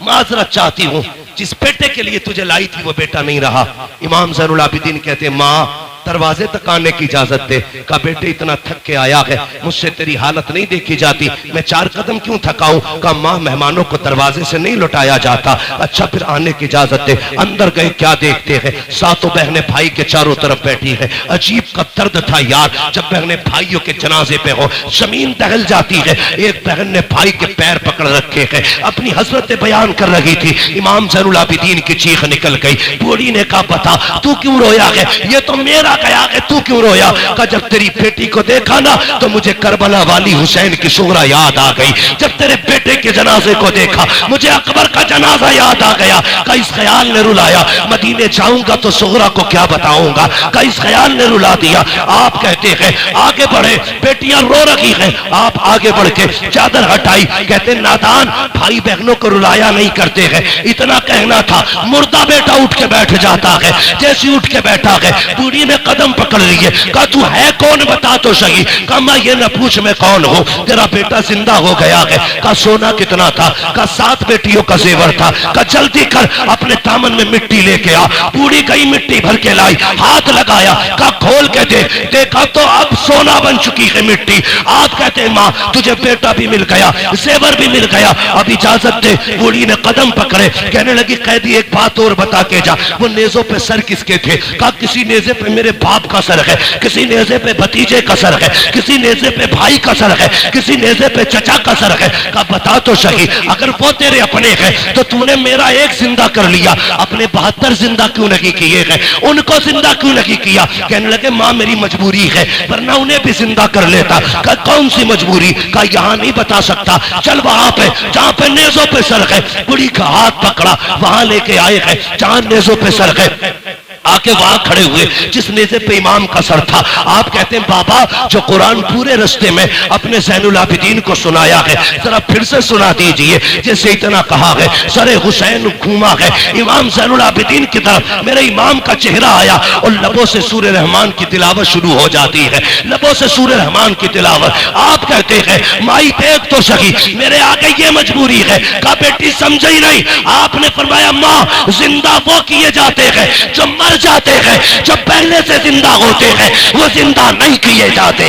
Speaker 2: माजरत चाहती हूं, जिस बेटे के लिए तुझे लाई थी वो बेटा नहीं रहा। इमाम ज़ैनुल आबिदीन कहते मां दरवाजे तक आने की इजाजत दे। कहा बेटे इतना थक के आया है, मुझसे तेरी हालत नहीं देखी जाती, मैं 4 कदम क्यों थकाऊं। कहा माँ मेहमानों को दरवाजे से नहीं लौटाया जाता। अच्छा फिर आने की इजाजत दे। अंदर गए, क्या देखते हैं, सातों बहनें भाई के चारों तरफ बैठी है। अजीब का दर्द था यार, जब बहनें भाइयों के जनाजे पे हो, जमीन दहल जाती है। एक बहन ने भाई के पैर पकड़ रखे हैं, अपनी हसरत बयान कर रही थी। इमाम ज़ैनुल आबिदीन की चीख निकल गई। बूढ़ी ने कहा बता तू क्यों रोया है, ये तो मेरा गया है, तू क्यों रोया। कहा जब तेरी बेटी को देखा ना तो मुझे करबला वाली हुसैन की सुगरा याद आ गई। जब तेरे बेटे के जनाजे को देखा मुझे अकबर का जनाजा याद आ गया। का इस ख्याल ने रुलाया, मदीने जाऊंगा तो सुगरा को क्या बताऊंगा। का इस ख्याल ने रुला दिया। आप कहते हैं आगे बढ़े, बेटियां रो रही हैं, आप आगे बढ़ के चादर हटाई। कहते नादान, भाई बहनों को रुलाया नहीं करते हैं। इतना कहना था, मुर्दा बेटा उठ के बैठ जाता है। जैसे उठ के बैठा है, बूढ़ी ने कदम पकड़ लिए। कहा तू है कौन बता तो सही। कहा मैं ये न पूछ मैं कौन हूं, तेरा बेटा जिंदा हो गया है। कहा सोना कितना था। कहा 7 बेटियों का जेवर था। कहा जल्दी कर अपने दामन में मिट्टी लेके आ। बूढ़ी गई मिट्टी भर के लाई, हाथ लगाया। कहा खोल के दे। देखा तो अब सोना बन चुकी है मिट्टी। आप कहते हैं माँ तुझे बेटा भी मिल गया, जेवर भी मिल गया, अब इजाजत दे। बूढ़ी ने कदम पकड़े, कहने लगी कैदी एक बात और बता के जा, वो नेजों पे सर किसके थे। कहा किसी नेजे पे मेरे बाप का सर है, किसी नेजे पे भतीजे का सर है, किसी नेजे पे भाई का सर है, किसी नेजे पे चचा का सर है। कहा बता तो सही, अगर वो तेरे अपने हैं तो तूने मेरा एक जिंदा कर लिया, अपने 72 जिंदा क्यों नहीं किए हैं, उनको जिंदा क्यों नहीं किया। कहने लगे माँ मेरी मजबूरी है, वरना उन्हें भी जिंदा कर लेता। कहा कौन सी मजबूरी। कहा यहाँ नहीं बता सकता, चल वहां पे जहां पे नेजों पे सर है। बुढ़ी का हाथ पकड़ा, वहां लेके आए हैं जहां नेजों पे सर है। आके वहां खड़े हुए जिस नेज़े पे इमाम का सर था। आप कहते हैं बाबा जो कुरान पूरे रस्ते में अपने ज़ैनुल आबिदीन को सुनाया है, जरा फिर से सुना दीजिए। जैसे इतना कहा है सरे हुसैन घूमा है इमाम ज़ैनुल आबिदीन की तरफ, मेरे इमाम का चेहरा आया और लबों से सूरे रहमान की तिलावत शुरू हो जाती है, लबों से सूरे रहमान की तिलावत। आप कहते हैं माई देख तो सही, मेरे आगे ये मजबूरी है। कहा बेटी समझे ही नहीं। आपने फरमाया माँ जिंदा वो किए जाते हैं जो मर जाते हैं, जो पहले से जिंदा होते हैं वो जिंदा नहीं किए जाते।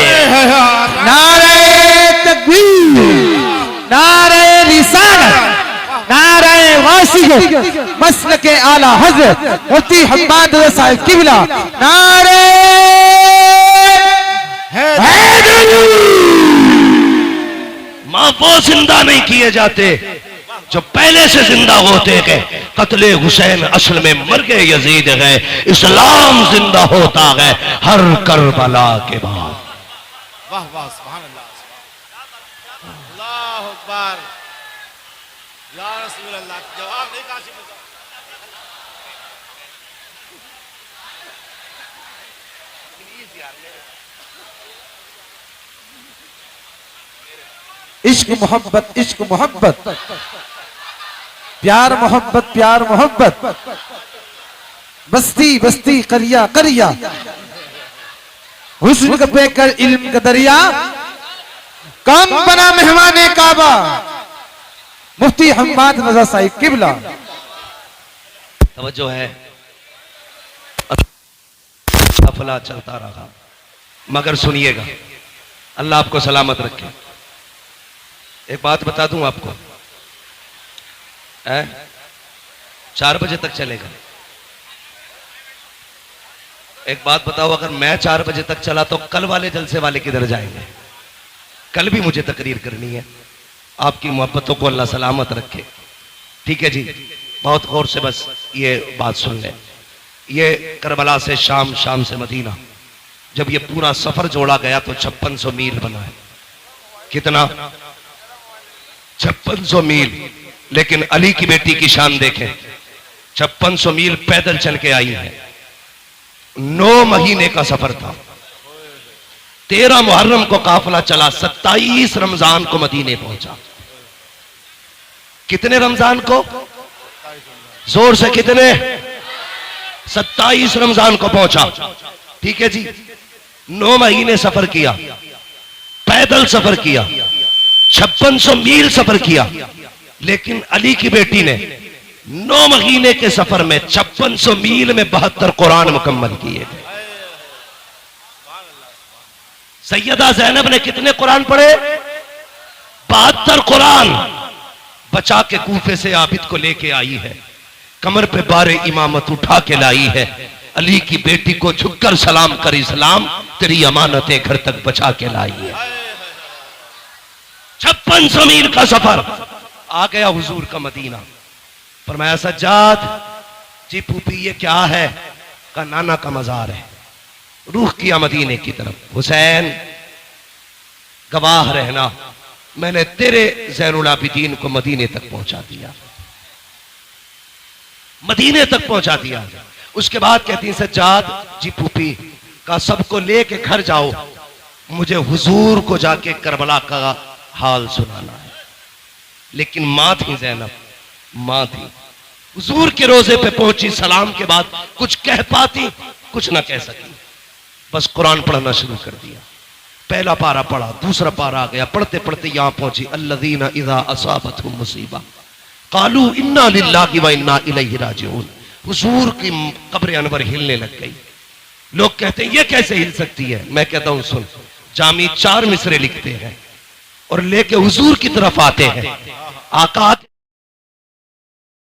Speaker 3: नारे तकबीर, नारे रिसालत, नारे वासियत, मसलके आला हजरत मुफ्ती हम्माद रज़ा साहिब किबला, नारे
Speaker 2: मां वो जिंदा नहीं किए जाते जो पहले से जिंदा होते हैं। कत्ले हुसैन असल में मर गए यजीद है, इस्लाम जिंदा होता है हर करबला के बाद।
Speaker 1: वाह वाह सुभान अल्लाह, अल्लाह अकबर, या रसूल अल्लाह। जवाब नहीं काशिफ होगा।
Speaker 3: इश्क मोहब्बत, इश्क मोहब्बत, प्यार मोहब्बत, प्यार मोहब्बत, बस्ती बस्ती करिया करिया, हुस्न का बेकर इल्म का दरिया, कौन बना मेहमाने काबा, मुफ्ती हम्माद रज़ा साहिब किबला।
Speaker 2: तवज्जो है, अफला चलता रहा, मगर सुनिएगा, अल्लाह आपको सलामत रखे। एक बात बता दूं आपको, 4 बजे तक चलेगा। एक बात बताओ, अगर मैं 4 बजे तक चला तो कल वाले जलसे वाले किधर जाएंगे। कल भी मुझे तकरीर करनी है। आपकी मोहब्बतों को अल्लाह सलामत रखे। ठीक है जी, बहुत गौर से बस ये बात सुन ले। ये करबला से शाम, शाम से मदीना, जब ये पूरा सफर जोड़ा गया तो 5600 मील बना है। कितना? 5600 मील। लेकिन अली की बेटी की शान देखें, 5600 मील पैदल चल के आई है। 9 महीने का सफर था। 13 मुहर्रम को काफिला चला, 27 रमजान को मदीने पहुंचा। कितने रमजान को? जोर से कितने? 27 रमजान को पहुंचा। ठीक है जी, 9 महीने सफर किया, पैदल सफर किया, 5600 मील सफर किया। लेकिन अली की बेटी ने 9 महीने के सफर में 5600 मील में 72 कुरान मुकम्मल किए थे। सैयदा ज़ैनब ने कितने कुरान पढ़े? 72 कुरान बचा के कूफे से आबिद को लेके आई है, कमर पे बारे इमामत उठा के लाई है। अली की बेटी को झुककर सलाम कर इस्लाम, तेरी अमानतें घर तक बचा के लाई है। 5600 मील का सफर, आ गया हुजूर का मदीना। फरमाया सज्जाद जी फूफी ये क्या है? का नाना का मजार है। रूह किया मदीने की तरफ। हुसैन गवाह रहना, मैंने तेरे ज़ैनुल आबिदीन को मदीने तक पहुंचा दिया, मदीने तक पहुंचा दिया। उसके बाद कहती हैं सज्जाद जी फूफी का सबको लेके घर जाओ, मुझे हुजूर को जाके करबला का हाल सुनाना है। लेकिन मां थी ज़ैनब, मां थी, हुजूर के रोजे पे पहुंची, सलाम के बाद कुछ कह पाती, कुछ ना कह सकी, बस कुरान पढ़ना शुरू कर दिया। पहला पारा पढ़ा, दूसरा पारा आ गया, पढ़ते पढ़ते यहां पहुंची अल्लज़ीना इज़ा असाबतहुम मुसीबा क़ालू इन्ना लिल्लाहि व इन्ना इलैहि राजिऊन। हुजूर की कब्र अनवर हिलने लग गई। लोग कहते हैं ये कैसे हिल सकती है? मैं कहता हूं सुन, जामी 4 मिसरे लिखते हैं और लेके हुजूर की तरफ आते हैं। आका